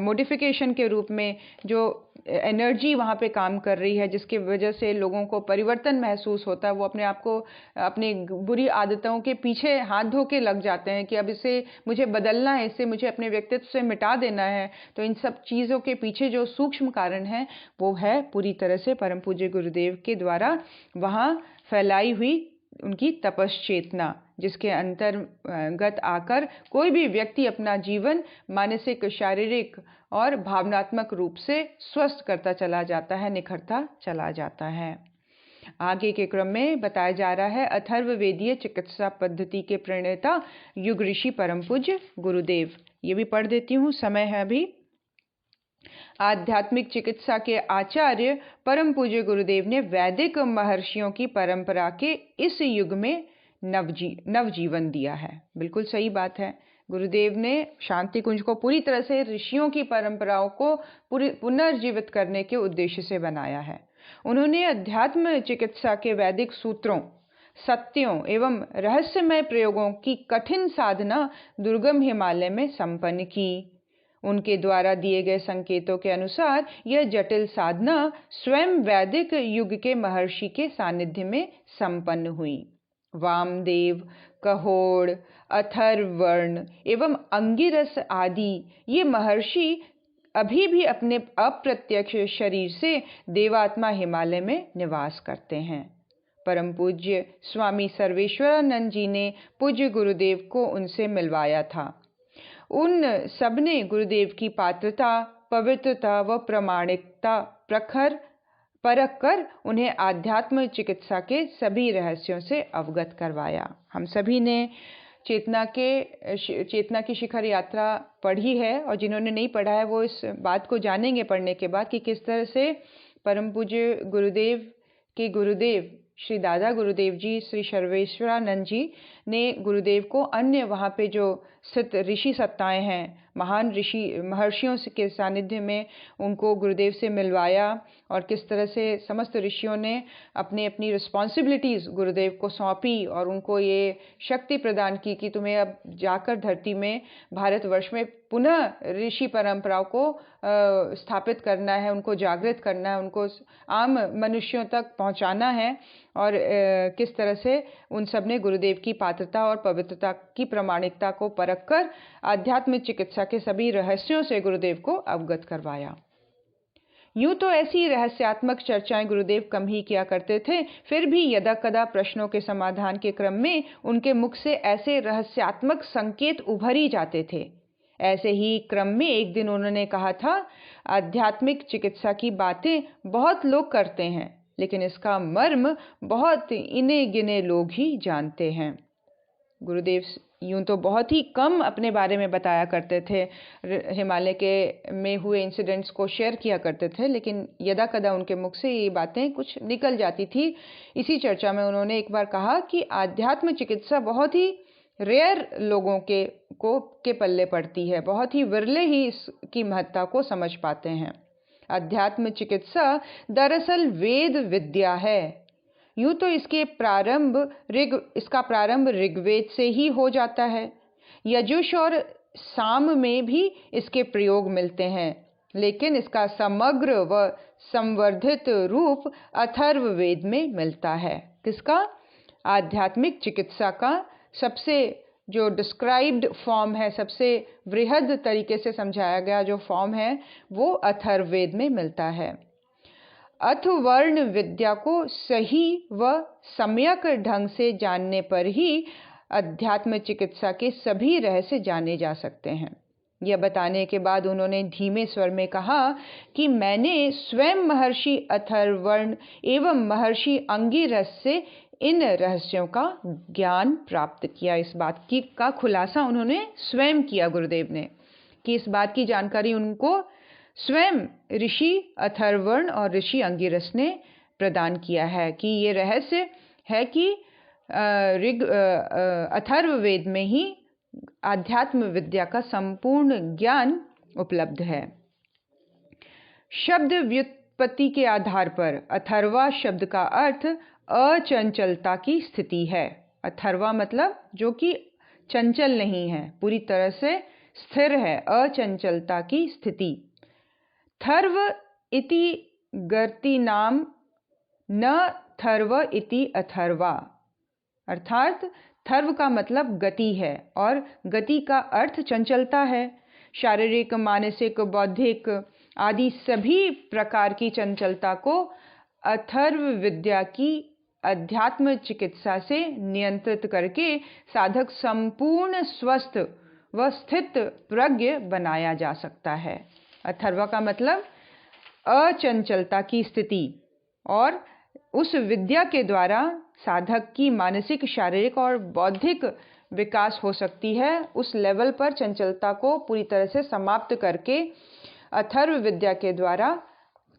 मॉडिफिकेशन के रूप में जो एनर्जी वहाँ पे काम कर रही है, जिसकी वजह से लोगों को परिवर्तन महसूस होता है, वो अपने आप को अपनी बुरी आदतों के पीछे हाथ धो के लग जाते हैं कि अब इसे मुझे बदलना है, इसे मुझे अपने व्यक्तित्व से मिटा देना है। तो इन सब चीज़ों के पीछे जो सूक्ष्म कारण है वो है पूरी तरह से परम पूज्य गुरुदेव के द्वारा वहाँ फैलाई हुई उनकी तपश्चेतना, जिसके अंतर्गत आकर कोई भी व्यक्ति अपना जीवन मानसिक, शारीरिक और भावनात्मक रूप से स्वस्थ करता चला जाता है, निखरता चला जाता है। आगे के क्रम में बताया जा रहा है अथर्ववेदीय चिकित्सा पद्धति के प्रणेता युग ऋषि परम पूज्य गुरुदेव। ये भी पढ़ देती हूँ, समय है अभी। आध्यात्मिक चिकित्सा के आचार्य परम पूज्य गुरुदेव ने वैदिक महर्षियों की परंपरा के इस युग में नवजीवन दिया है। बिल्कुल सही बात है। गुरुदेव ने शांति कुंज को पूरी तरह से ऋषियों की परंपराओं को पुनर्जीवित करने के उद्देश्य से बनाया है। उन्होंने अध्यात्म चिकित्सा के वैदिक सूत्रों, सत्यों एवं रहस्यमय प्रयोगों की कठिन साधना दुर्गम हिमालय में संपन्न की। उनके द्वारा दिए गए संकेतों के अनुसार यह जटिल साधना स्वयं वैदिक युग के महर्षि के सानिध्य में संपन्न हुई। वामदेव, कहोड़, अथर्वर्ण एवं अंगिरस आदि ये महर्षि अभी भी अपने अप्रत्यक्ष शरीर से देवात्मा हिमालय में निवास करते हैं। परम पूज्य स्वामी सर्वेश्वरानंद जी ने पूज्य गुरुदेव को उनसे मिलवाया था। उन सबने गुरुदेव की पात्रता, पवित्रता व प्रामाणिकता परख कर उन्हें आध्यात्म चिकित्सा के सभी रहस्यों से अवगत करवाया। हम सभी ने चेतना की शिखर यात्रा पढ़ी है और जिन्होंने नहीं पढ़ा है वो इस बात को जानेंगे पढ़ने के बाद कि किस तरह से परम पूज्य गुरुदेव के गुरुदेव श्री दादा गुरुदेव जी श्री सर्वेश्वरानंद जी ने गुरुदेव को अन्य वहाँ पे जो स्थित ऋषि सत्ताएं हैं, महान ऋषि महर्षियों के सानिध्य में उनको गुरुदेव से मिलवाया और किस तरह से समस्त ऋषियों ने अपनी अपनी रिस्पॉन्सिबिलिटीज़ गुरुदेव को सौंपी और उनको ये शक्ति प्रदान की कि तुम्हें अब जाकर धरती में भारतवर्ष में पुनः ऋषि परंपराओं को स्थापित करना है, उनको जागृत करना है, उनको आम मनुष्यों तक पहुंचाना है और किस तरह से उन सब ने गुरुदेव की पात्रता और पवित्रता की प्रामाणिकता को परखकर आध्यात्मिक चिकित्सा के सभी रहस्यों से गुरुदेव को अवगत करवाया। यूं तो ऐसी रहस्यात्मक चर्चाएं गुरुदेव कम ही किया करते थे, फिर भी यदा कदा प्रश्नों के समाधान के क्रम में उनके मुख से ऐसे रहस्यात्मक संकेत उभर ही जाते थे। ऐसे ही क्रम में एक दिन उन्होंने कहा था, आध्यात्मिक चिकित्सा की बातें बहुत लोग करते हैं, लेकिन इसका मर्म बहुत इने गिने लोग ही जानते हैं। गुरुदेव यूं तो बहुत ही कम अपने बारे में बताया करते थे, हिमालय के में हुए इंसिडेंट्स को शेयर किया करते थे, लेकिन यदा कदा उनके मुख से ये बातें कुछ निकल जाती थी। इसी चर्चा में उन्होंने एक बार कहा कि आध्यात्म चिकित्सा बहुत ही रेयर लोगों के पल्ले पड़ती है, बहुत ही विरले ही इसकी महत्ता को समझ पाते हैं। अध्यात्म चिकित्सा दरअसल वेद विद्या है। यूं तो इसका प्रारंभ ऋग्वेद से ही हो जाता है। यजुष और साम में भी इसके प्रयोग मिलते हैं, लेकिन इसका समग्र व संवर्धित रूप अथर्ववेद में मिलता है। किसका? आध्यात्मिक चिकित्सा का सबसे जो डिस्क्राइब्ड फॉर्म है, सबसे वृहद तरीके से समझाया गया जो फॉर्म है, वो अथर्ववेद में मिलता है। अथवर्ण विद्या को सही व सम्यक ढंग से जानने पर ही अध्यात्म चिकित्सा के सभी रहस्य जाने जा सकते हैं। यह बताने के बाद उन्होंने धीमे स्वर में कहा कि मैंने स्वयं महर्षि अथर्वर्ण एवं महर्षि अंगिरस से इन रहस्यों का ज्ञान प्राप्त किया। इस बात की का खुलासा उन्होंने स्वयं किया गुरुदेव ने, कि इस बात की जानकारी उनको स्वयं ऋषि अथर्वर्ण और ऋषि अंगिरस ने प्रदान किया है, कि ये रहस्य है कि अथर्ववेद में ही आध्यात्म विद्या का संपूर्ण ज्ञान उपलब्ध है। शब्द व्युत्पत्ति के आधार पर अथर्वा शब्द का अर्थ अचंचलता की स्थिति है। अथर्वा मतलब जो कि चंचल नहीं है, पूरी तरह से स्थिर है, अचंचलता की स्थिति। थर्व इति गर्ति नाम न थर्व इति अथर्वा, अर्थात थर्व का मतलब गति है और गति का अर्थ चंचलता है। शारीरिक, मानसिक, बौद्धिक आदि सभी प्रकार की चंचलता को अथर्व विद्या की अध्यात्म चिकित्सा से नियंत्रित करके साधक संपूर्ण स्वस्थ व स्थित प्रज्ञ बनाया जा सकता है। अथर्वा का मतलब अचंचलता की स्थिति, और उस विद्या के द्वारा साधक की मानसिक, शारीरिक और बौद्धिक विकास हो सकती है। उस लेवल पर चंचलता को पूरी तरह से समाप्त करके अथर्व विद्या के द्वारा,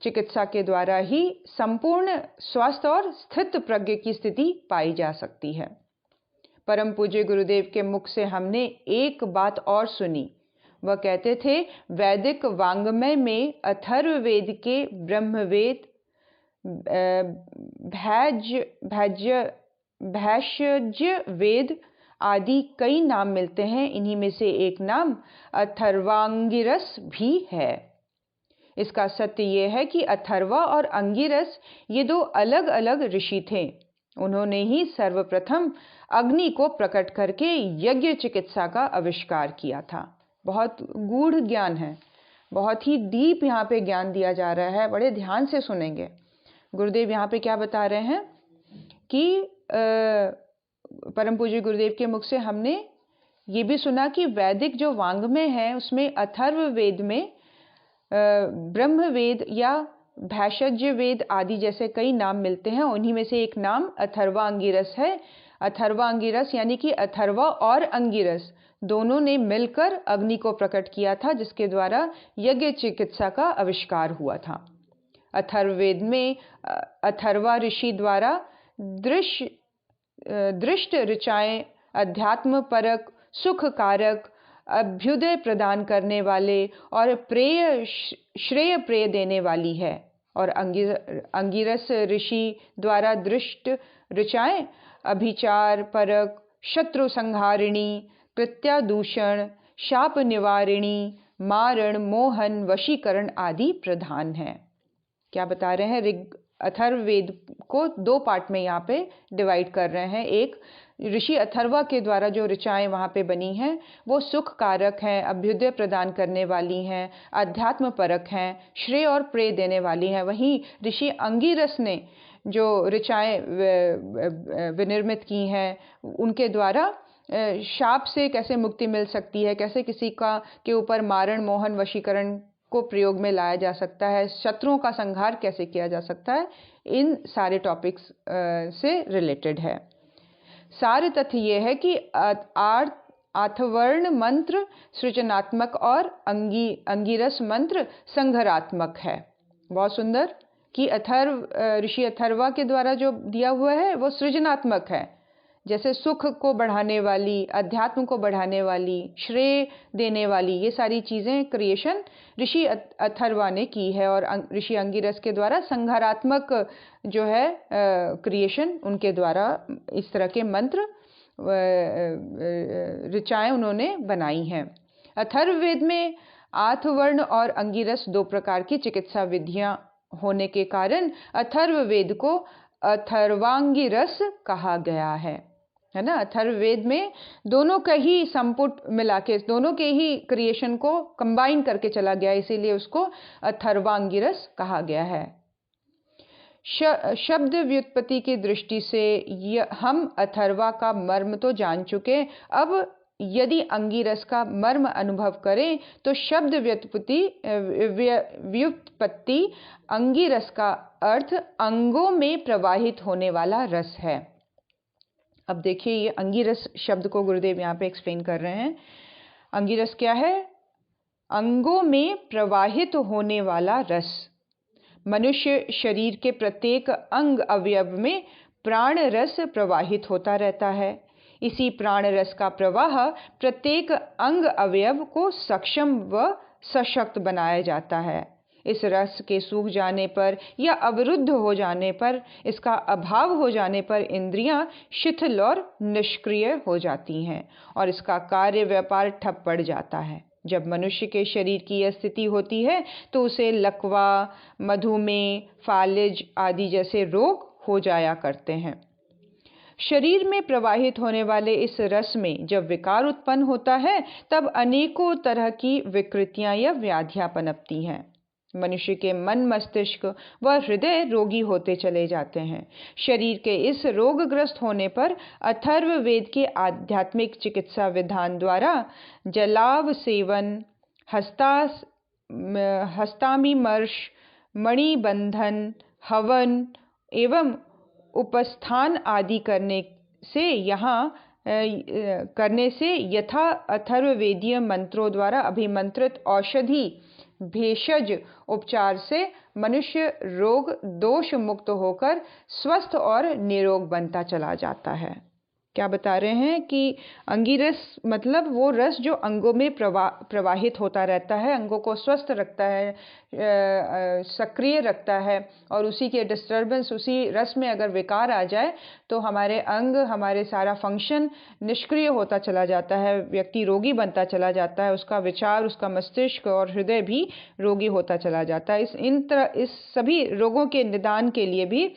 चिकित्सा के द्वारा ही संपूर्ण स्वस्थ और स्थित प्रज्ञ की स्थिति पाई जा सकती है। परम पूज्य गुरुदेव के मुख से हमने एक बात और सुनी। वह कहते थे, वैदिक वांग्मय में अथर्ववेद के ब्रह्मवेद, भैषज्य वेद आदि कई नाम मिलते हैं। इन्हीं में से एक नाम अथर्वांगिरस भी है। इसका सत्य यह है कि अथर्वा और अंगिरस ये दो अलग अलग ऋषि थे। उन्होंने ही सर्वप्रथम अग्नि को प्रकट करके यज्ञ चिकित्सा का आविष्कार किया था। बहुत गूढ़ ज्ञान है, बहुत ही डीप यहाँ पे ज्ञान दिया जा रहा है, बड़े ध्यान से सुनेंगे। गुरुदेव यहाँ पे क्या बता रहे हैं कि परम पूज्य गुरुदेव के मुख से हमने ये भी सुना कि वैदिक जो वांग्मय है उसमें अथर्ववेद में ब्रह्मवेद या भैषज्य वेद आदि जैसे कई नाम मिलते हैं। उन्हीं में से एक नाम अथर्वांगिरस है। अथर्वा अंगिरस यानी कि अथर्वा और अंगिरस दोनों ने मिलकर अग्नि को प्रकट किया था, जिसके द्वारा यज्ञ चिकित्सा का आविष्कार हुआ था। अथर्ववेद में अथर्वा ऋषि द्वारा दृष्ट ऋचाएं अध्यात्म परक, सुख कारक, अभ्युदय प्रदान करने वाले और श्रेय प्रेय देने वाली है। और अंगिरस ऋषि द्वारा दृष्ट ऋचाएं अभिचार परक, शत्रु संहारिणी, कृत्यादूषण, शाप निवारिणी, मारण, मोहन, वशीकरण आदि प्रधान हैं। क्या बता रहे हैं? अथर्ववेद को दो पार्ट में यहाँ पे डिवाइड कर रहे हैं। एक, ऋषि अथर्वा के द्वारा जो ऋचाएं वहाँ पे बनी हैं वो सुख कारक हैं, अभ्युदय प्रदान करने वाली हैं, अध्यात्म परक हैं, श्रेय और प्रेय देने वाली हैं। वहीं ऋषि अंगिरस ने जो ऋचाएं विनिर्मित की हैं उनके द्वारा शाप से कैसे मुक्ति मिल सकती है, कैसे किसी के ऊपर मारण, मोहन, वशीकरण को प्रयोग में लाया जा सकता है, शत्रुओं का संहार कैसे किया जा सकता है, इन सारे टॉपिक्स से रिलेटेड है। सार तथ्य ये है कि अथर्वण मंत्र सृजनात्मक और अंगिरस मंत्र संघरात्मक है। बहुत सुंदर कि ऋषि अथर्वा के द्वारा जो दिया हुआ है वो सृजनात्मक है, जैसे सुख को बढ़ाने वाली, अध्यात्म को बढ़ाने वाली, श्रेय देने वाली, ये सारी चीज़ें क्रिएशन ऋषि अथर्वा ने की है। और ऋषि अंगिरस के द्वारा संहारात्मक जो है क्रिएशन, उनके द्वारा इस तरह के मंत्र ऋचाएं उन्होंने बनाई हैं। अथर्ववेद में अथर्वण और अंगिरस दो प्रकार की चिकित्सा विधियां होने के कारण अथर्ववेद को अथर्वांगिरस कहा गया है ना। अथर्ववेद में दोनों का ही संपुट मिला के, दोनों के ही क्रिएशन को कंबाइन करके चला गया, इसीलिए उसको अथर्वांगिरस कहा गया है। शब्द व्युत्पत्ति की दृष्टि से हम अथर्वा का मर्म तो जान चुके, अब यदि अंगिरस का मर्म अनुभव करें तो शब्द व्युत्पत्ति अंगिरस का अर्थ अंगों में प्रवाहित होने वाला रस है। अब देखिए, ये अंगिरस शब्द को गुरुदेव यहाँ पे एक्सप्लेन कर रहे हैं। अंगिरस क्या है? अंगों में प्रवाहित होने वाला रस। मनुष्य शरीर के प्रत्येक अंग अवयव में प्राण रस प्रवाहित होता रहता है। इसी प्राण रस का प्रवाह प्रत्येक अंग अवयव को सक्षम व सशक्त बनाया जाता है। इस रस के सूख जाने पर या अवरुद्ध हो जाने पर, इसका अभाव हो जाने पर इंद्रियां शिथिल और निष्क्रिय हो जाती हैं और इसका कार्य व्यापार ठप पड़ जाता है। जब मनुष्य के शरीर की यह स्थिति होती है तो उसे लकवा, मधुमेह, फालिज आदि जैसे रोग हो जाया करते हैं। शरीर में प्रवाहित होने वाले इस रस में जब विकार उत्पन्न होता है तब अनेकों तरह की विकृतियां या व्याधियां पनपती हैं। मनुष्य के मन, मस्तिष्क व हृदय रोगी होते चले जाते हैं। शरीर के इस रोगग्रस्त होने पर अथर्ववेद के आध्यात्मिक चिकित्सा विधान द्वारा जलाव सेवन, हस्तामिमर्श, मणिबंधन, हवन एवं उपस्थान आदि करने से यथा अथर्ववेदीय मंत्रों द्वारा अभिमंत्रित औषधि भेषज उपचार से मनुष्य रोग दोष मुक्त होकर स्वस्थ और निरोग बनता चला जाता है। क्या बता रहे हैं कि अंगिरस मतलब वो रस जो अंगों में प्रवाहित होता रहता है, अंगों को स्वस्थ रखता है, सक्रिय रखता है, और उसी के डिस्टर्बेंस, उसी रस में अगर विकार आ जाए तो हमारे अंग, हमारे सारा फंक्शन निष्क्रिय होता चला जाता है, व्यक्ति रोगी बनता चला जाता है, उसका विचार, उसका मस्तिष्क और हृदय भी रोगी होता चला जाता है। इस सभी रोगों के निदान के लिए भी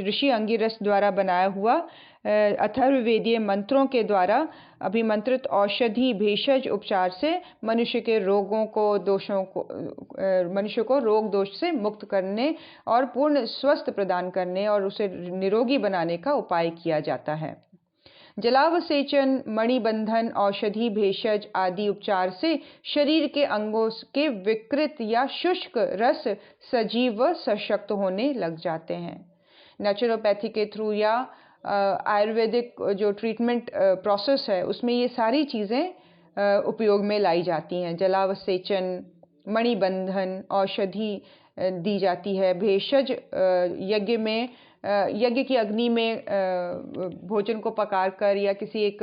ऋषि अंगिरस द्वारा बनाया हुआ अथर्ववेदीय मंत्रों के द्वारा अभिमंत्रित औषधि भेषज उपचार से मनुष्य को रोग दोष से मुक्त करने और पूर्ण स्वस्थ प्रदान करने और उसे निरोगी बनाने का उपाय किया जाता है। जलावसेचन, मणिबंधन, औषधि भेषज आदि उपचार से शरीर के अंगों के विकृत या शुष्क रस सजीव व सशक्त होने लग जाते हैं। नेचुरोपैथी के थ्रू या आयुर्वेदिक जो ट्रीटमेंट प्रोसेस है उसमें ये सारी चीज़ें उपयोग में लाई जाती हैं। जलावसेचन, मणिबंधन, औषधि दी जाती है। भेषज यज्ञ की अग्नि में भोजन को पकाकर या किसी एक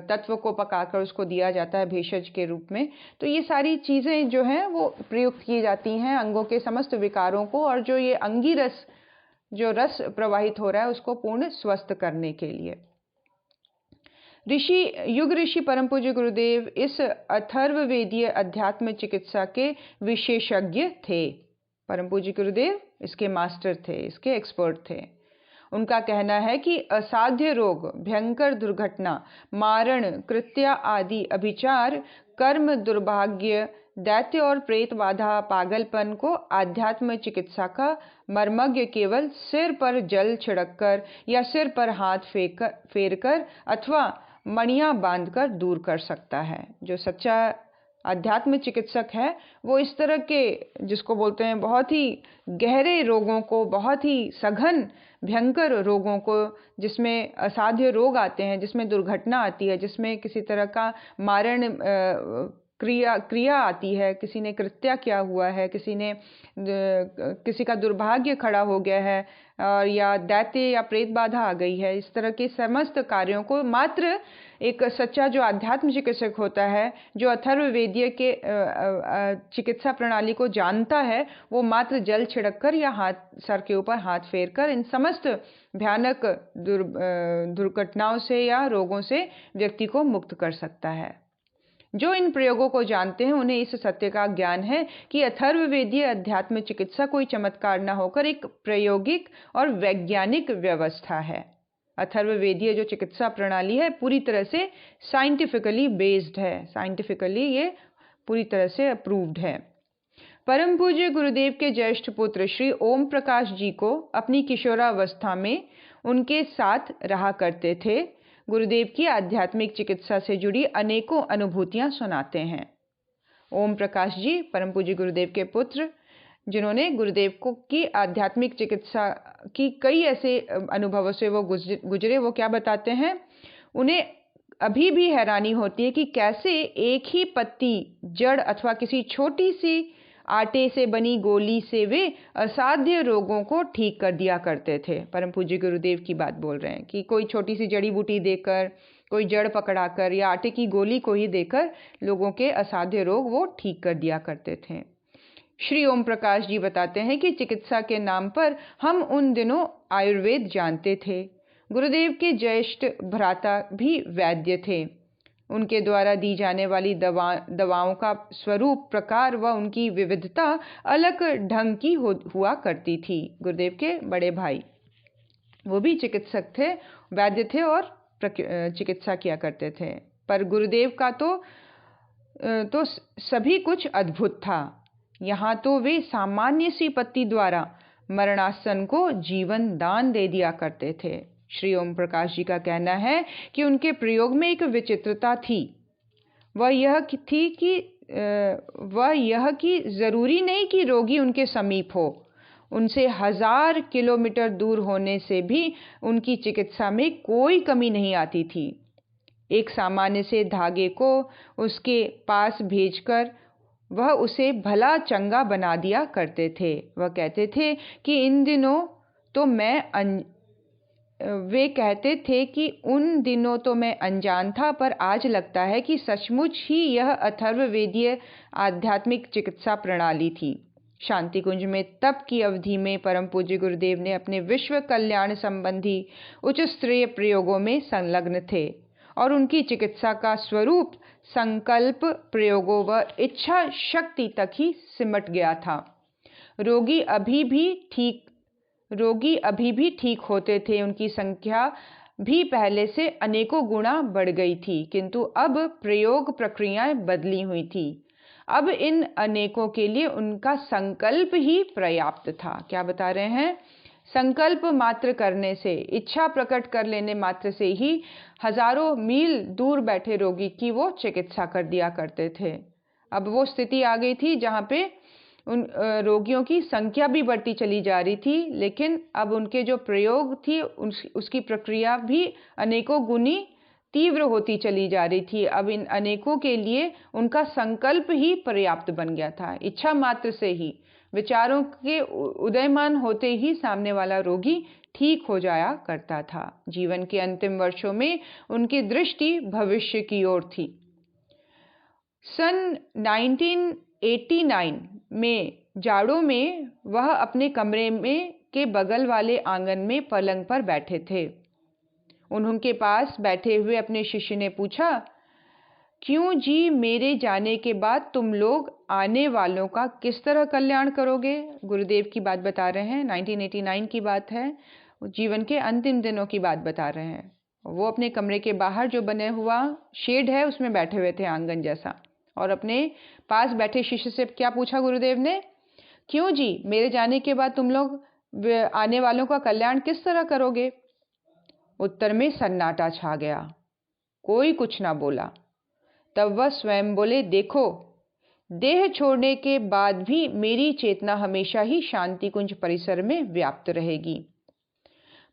तत्व को पकाकर उसको दिया जाता है भेषज के रूप में। तो ये सारी चीज़ें जो हैं वो प्रयुक्त की जाती हैं अंगों के समस्त विकारों को, और जो ये अंगी रस जो रस प्रवाहित हो रहा है उसको पूर्ण स्वस्थ करने के लिए। युग ऋषि परम पूज्य गुरुदेव इस अथर्ववेदीय अध्यात्म चिकित्सा के विशेषज्ञ थे। परम पूज्य गुरुदेव इसके मास्टर थे, इसके एक्सपर्ट थे। उनका कहना है कि असाध्य रोग, भयंकर दुर्घटना, मारण, कृत्या आदि अभिचार, कर्म, दुर्भाग्य, दैत्य और प्रेत बाधा, पागलपन को आध्यात्म चिकित्सा का मर्मज्ञ केवल सिर पर जल छिड़ककर या सिर पर हाथ फेरकर अथवा मणियां बांधकर दूर कर सकता है। जो सच्चा आध्यात्म चिकित्सक है वो इस तरह के, जिसको बोलते हैं बहुत ही गहरे रोगों को, बहुत ही सघन भयंकर रोगों को, जिसमें असाध्य रोग आते हैं, जिसमें दुर्घटना आती है, जिसमें किसी तरह का मारण क्रिया आती है, किसी ने कृत्या किया हुआ है, किसी का दुर्भाग्य खड़ा हो गया है, और या दैत्य या प्रेत बाधा आ गई है, इस तरह के समस्त कार्यों को मात्र एक सच्चा जो आध्यात्म चिकित्सक होता है, जो अथर्ववेदीय के चिकित्सा प्रणाली को जानता है, वो मात्र जल छिड़ककर या सर के ऊपर हाथ फेरकर इन समस्त भयानक दुर्घटनाओं से या रोगों से व्यक्ति को मुक्त कर सकता है। जो इन प्रयोगों को जानते हैं उन्हें इस सत्य का ज्ञान है कि अथर्ववेदीय अध्यात्म चिकित्सा कोई चमत्कार न होकर एक प्रायोगिक और वैज्ञानिक व्यवस्था है। अथर्ववेदीय जो चिकित्सा प्रणाली है पूरी तरह से साइंटिफिकली बेस्ड है, साइंटिफिकली ये पूरी तरह से अप्रूव्ड है। परम पूज्य गुरुदेव के ज्येष्ठ पुत्र श्री ओम प्रकाश जी को अपनी किशोरावस्था में उनके साथ रहा करते थे गुरुदेव की आध्यात्मिक चिकित्सा से जुड़ी अनेकों अनुभूतियां सुनाते हैं। ओम प्रकाश जी परम पूज्य गुरुदेव के पुत्र, जिन्होंने गुरुदेव को की आध्यात्मिक चिकित्सा की कई ऐसे अनुभवों से वो गुजरे, वो क्या बताते हैं। उन्हें अभी भी हैरानी होती है कि कैसे एक ही पत्ती, जड़ अथवा किसी छोटी सी आटे से बनी गोली से वे असाध्य रोगों को ठीक कर दिया करते थे। परम पूज्य गुरुदेव की बात बोल रहे हैं कि कोई छोटी सी जड़ी बूटी देकर, कोई जड़ पकड़ाकर या आटे की गोली को ही देकर लोगों के असाध्य रोग वो ठीक कर दिया करते थे। श्री ओम प्रकाश जी बताते हैं कि चिकित्सा के नाम पर हम उन दिनों आयुर्वेद जानते थे। गुरुदेव के ज्येष्ठ भ्राता भी वैद्य थे। उनके द्वारा दी जाने वाली दवाओं का स्वरूप, प्रकार व उनकी विविधता अलग ढंग की हुआ करती थी। गुरुदेव के बड़े भाई वो भी चिकित्सक थे, वैद्य थे और चिकित्सा किया करते थे, पर गुरुदेव का तो सभी कुछ अद्भुत था। यहाँ तो वे सामान्य सी पत्ती द्वारा मरणासन को जीवन दान दे दिया करते थे। श्री ओम प्रकाश जी का कहना है कि उनके प्रयोग में एक विचित्रता थी। वह यह कि जरूरी नहीं कि रोगी उनके समीप हो, उनसे 1000 किलोमीटर दूर होने से भी उनकी चिकित्सा में कोई कमी नहीं आती थी। एक सामान्य से धागे को उसके पास भेजकर वह उसे भला चंगा बना दिया करते थे। वह कहते थे कि इन दिनों तो उन दिनों तो मैं अनजान था, पर आज लगता है कि सचमुच ही यह अथर्ववेदीय आध्यात्मिक चिकित्सा प्रणाली थी। शांति कुंज में तप की अवधि में परम पूज्य गुरुदेव ने अपने विश्व कल्याण संबंधी उच्च स्तरीय प्रयोगों में संलग्न थे और उनकी चिकित्सा का स्वरूप संकल्प प्रयोगों व इच्छा शक्ति तक ही सिमट गया था। रोगी अभी भी ठीक होते थे, उनकी संख्या भी पहले से अनेकों गुना बढ़ गई थी, किंतु अब प्रयोग प्रक्रियाएं बदली हुई थी। अब इन अनेकों के लिए उनका संकल्प ही पर्याप्त था। क्या बता रहे हैं? संकल्प मात्र करने से, इच्छा प्रकट कर लेने मात्र से ही हजारों मील दूर बैठे रोगी की वो चिकित्सा कर दिया करते थे। अब वो स्थिति आ गई थी जहाँ पे उन रोगियों की संख्या भी बढ़ती चली जा रही थी, लेकिन अब उनके जो प्रयोग थी उसकी प्रक्रिया भी अनेकों गुनी तीव्र होती चली जा रही थी। अब इन अनेकों के लिए उनका संकल्प ही पर्याप्त बन गया था। इच्छा मात्र से ही, विचारों के उदयमान होते ही सामने वाला रोगी ठीक हो जाया करता था। जीवन के अंतिम वर्षों में उनकी दृष्टि भविष्य की ओर थी। सन 1989 में जाड़ों में वह अपने कमरे में के बगल वाले आंगन में पलंग पर बैठे थे। उनके पास बैठे हुए अपने शिष्य ने पूछा, क्यों जी, मेरे जाने के बाद तुम लोग आने वालों का किस तरह कल्याण करोगे? गुरुदेव की बात बता रहे हैं, 1989 की बात है, जीवन के अंतिम दिनों की बात बता रहे हैं। वो अपने कमरे के बाहर जो बने हुआ शेड है उसमें बैठे हुए थे, आंगन जैसा, और अपने पास बैठे शिष्य से क्या पूछा गुरुदेव ने, क्यों जी, मेरे जाने के बाद तुम लोग आने वालों का कल्याण किस तरह करोगे? उत्तर में सन्नाटा छा गया, कोई कुछ ना बोला। तब वह स्वयं बोले, देखो, देह छोड़ने के बाद भी मेरी चेतना हमेशा ही शांति कुंज परिसर में व्याप्त रहेगी।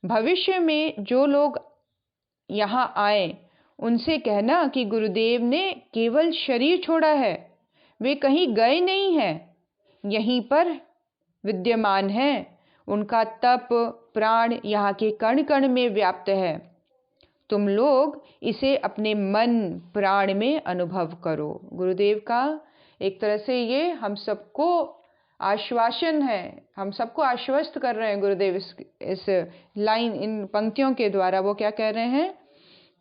भविष्य में जो लोग यहाँ आए उनसे कहना कि गुरुदेव ने केवल शरीर छोड़ा है, वे कहीं गए नहीं हैं, यहीं पर विद्यमान हैं। उनका तप प्राण यहाँ के कण कण में व्याप्त है। तुम लोग इसे अपने मन प्राण में अनुभव करो। गुरुदेव का एक तरह से ये हम सबको आश्वासन है, हम सबको आश्वस्त कर रहे हैं गुरुदेव इस लाइन, इन पंक्तियों के द्वारा। वो क्या कह रहे हैं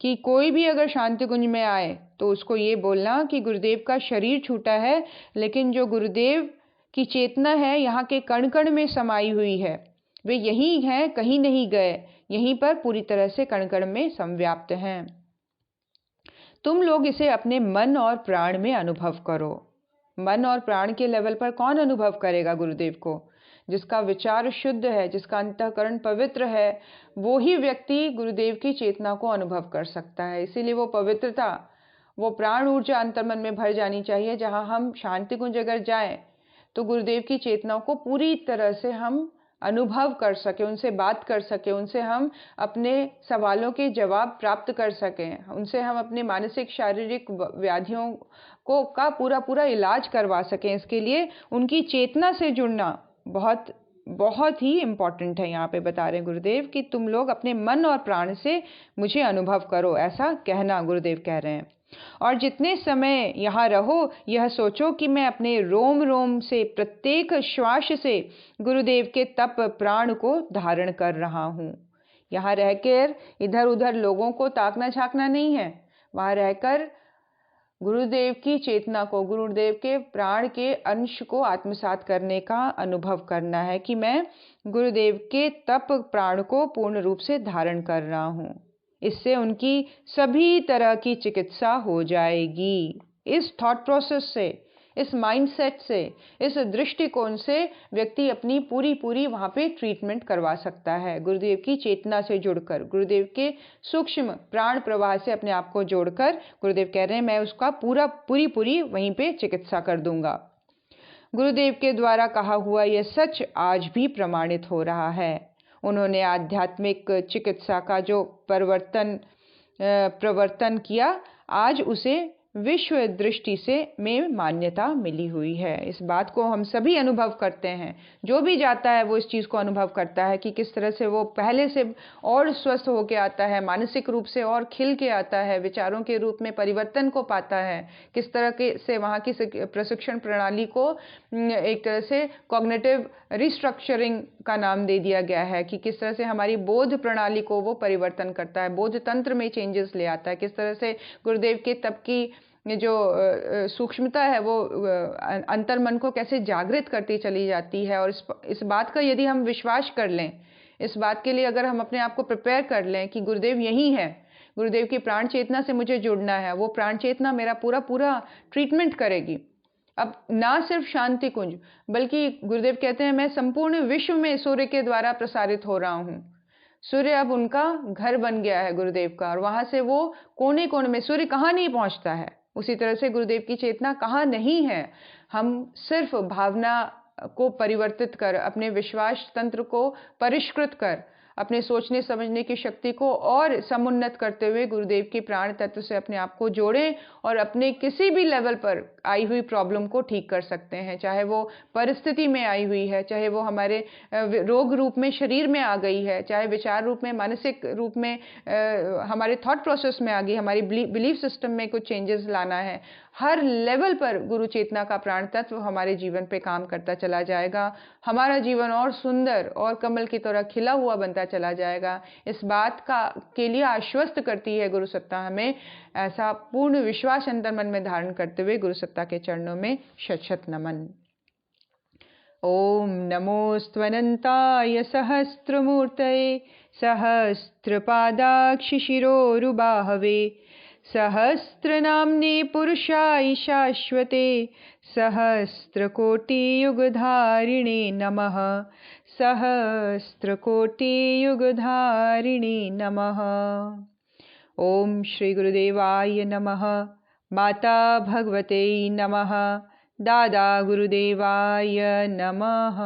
कि कोई भी अगर शांति कुंज में आए तो उसको ये बोलना कि गुरुदेव का शरीर छूटा है, लेकिन जो गुरुदेव की चेतना है यहाँ के कण कण में समाई हुई है, वे यहीं हैं, कहीं नहीं गए, यहीं पर पूरी तरह से कण कण में समव्याप्त हैं। तुम लोग इसे अपने मन और प्राण में अनुभव करो। मन और प्राण के लेवल पर कौन अनुभव करेगा गुरुदेव को? जिसका विचार शुद्ध है, जिसका अंतःकरण पवित्र है, वो ही व्यक्ति गुरुदेव की चेतना को अनुभव कर सकता है। इसीलिए वो पवित्रता, वो प्राण ऊर्जा अंतर्मन में भर जानी चाहिए। जहाँ हम शांति कुंज अगर जाएं तो गुरुदेव की चेतना को पूरी तरह से हम अनुभव कर सके, उनसे बात कर सके, उनसे हम अपने सवालों के जवाब प्राप्त कर सकें, उनसे हम अपने मानसिक शारीरिक व्याधियों को का पूरा पूरा इलाज करवा सकें। इसके लिए उनकी चेतना से जुड़ना बहुत बहुत ही इम्पॉर्टेंट है। यहाँ पे बता रहे हैं गुरुदेव कि तुम लोग अपने मन और प्राण से मुझे अनुभव करो, ऐसा कहना गुरुदेव कह रहे हैं। और जितने समय यहाँ रहो, यह सोचो कि मैं अपने रोम रोम से, प्रत्येक श्वास से गुरुदेव के तप प्राण को धारण कर रहा हूँ। यहाँ रहकर इधर उधर लोगों को ताकना झांकना नहीं है, वहाँ रहकर गुरुदेव की चेतना को, गुरुदेव के प्राण के अंश को आत्मसात करने का अनुभव करना है कि मैं गुरुदेव के तप प्राण को पूर्ण रूप से धारण कर रहा हूँ। इससे उनकी सभी तरह की चिकित्सा हो जाएगी। इस थॉट प्रोसेस से, इस माइंडसेट से, इस दृष्टिकोण से व्यक्ति अपनी पूरी वहाँ पे ट्रीटमेंट करवा सकता है। गुरुदेव की चेतना से जुड़कर, गुरुदेव के सूक्ष्म प्राण प्रवाह से अपने आप को जोड़कर गुरुदेव कह रहे हैं मैं उसका पूरी वहीं पे चिकित्सा कर दूंगा। गुरुदेव के द्वारा कहा हुआ यह सच आज भी प्रमाणित हो रहा है। उन्होंने आध्यात्मिक चिकित्सा का जो प्रवर्तन किया, आज उसे विश्व दृष्टि से में मान्यता मिली हुई है। इस बात को हम सभी अनुभव करते हैं। जो भी जाता है वो इस चीज़ को अनुभव करता है कि किस तरह से वो पहले से और स्वस्थ होके आता है, मानसिक रूप से और खिल के आता है, विचारों के रूप में परिवर्तन को पाता है। किस तरह के से वहाँ की प्रशिक्षण प्रणाली को एक तरह से कॉग्निटिव रिस्ट्रक्चरिंग का नाम दे दिया गया है कि किस तरह से हमारी बोध प्रणाली को वो परिवर्तन करता है, बोध तंत्र में चेंजेस ले आता है। किस तरह से गुरुदेव के तप की जो सूक्ष्मता है वो अंतर्मन को कैसे जागृत करती चली जाती है। और इस बात का यदि हम विश्वास कर लें, इस बात के लिए अगर हम अपने आप को प्रिपेयर कर लें कि गुरुदेव यही है, गुरुदेव की प्राण चेतना से मुझे जुड़ना है, वो प्राण चेतना मेरा पूरा ट्रीटमेंट करेगी। अब ना सिर्फ शांति कुंज, बल्कि गुरुदेव कहते हैं मैं संपूर्ण विश्व में सूर्य के द्वारा प्रसारित हो रहा हूँ। सूर्य अब उनका घर बन गया है गुरुदेव का, और वहां से वो कोने कोने में, सूर्य कहाँ नहीं पहुंचता है, उसी तरह से गुरुदेव की चेतना कहाँ नहीं है। हम सिर्फ भावना को परिवर्तित कर, अपने विश्वास तंत्र को परिष्कृत कर, अपने सोचने समझने की शक्ति को और समुन्नत करते हुए गुरुदेव की प्राण तत्व से अपने आप को जोड़ें और अपने किसी भी लेवल पर आई हुई प्रॉब्लम को ठीक कर सकते हैं। चाहे वो परिस्थिति में आई हुई है, चाहे वो हमारे रोग रूप में शरीर में आ गई है, चाहे विचार रूप में, मानसिक रूप में हमारे थॉट प्रोसेस में आ गई, हमारी बिलीफ सिस्टम में कुछ चेंजेस लाना है। हर लेवल पर गुरु चेतना का प्राण तत्व हमारे जीवन पे काम करता चला जाएगा। हमारा जीवन और सुंदर और कमल की तरह खिला हुआ बनता चला जाएगा। इस बात के लिए आश्वस्त करती है गुरु सत्ता हमें। ऐसा पूर्ण विश्वास अंतर्मन में धारण करते हुए गुरु सत्ता के चरणों में शत शत नमन। ओम नमोस्त्वनंताय सहस्त्रमूर्तये सहस्त्रपादाक्षिशिरोरुबाहवे सहस्रनाम्ने पुरुषाय शाश्वते सहस्रकोटियुगधारिणे नमः। सहस्रकोटियुगधारिणे नमः। ओम श्री गुरुदेवाय नमः। माता भगवते नमः। दादा गुरुदेवाय नमः।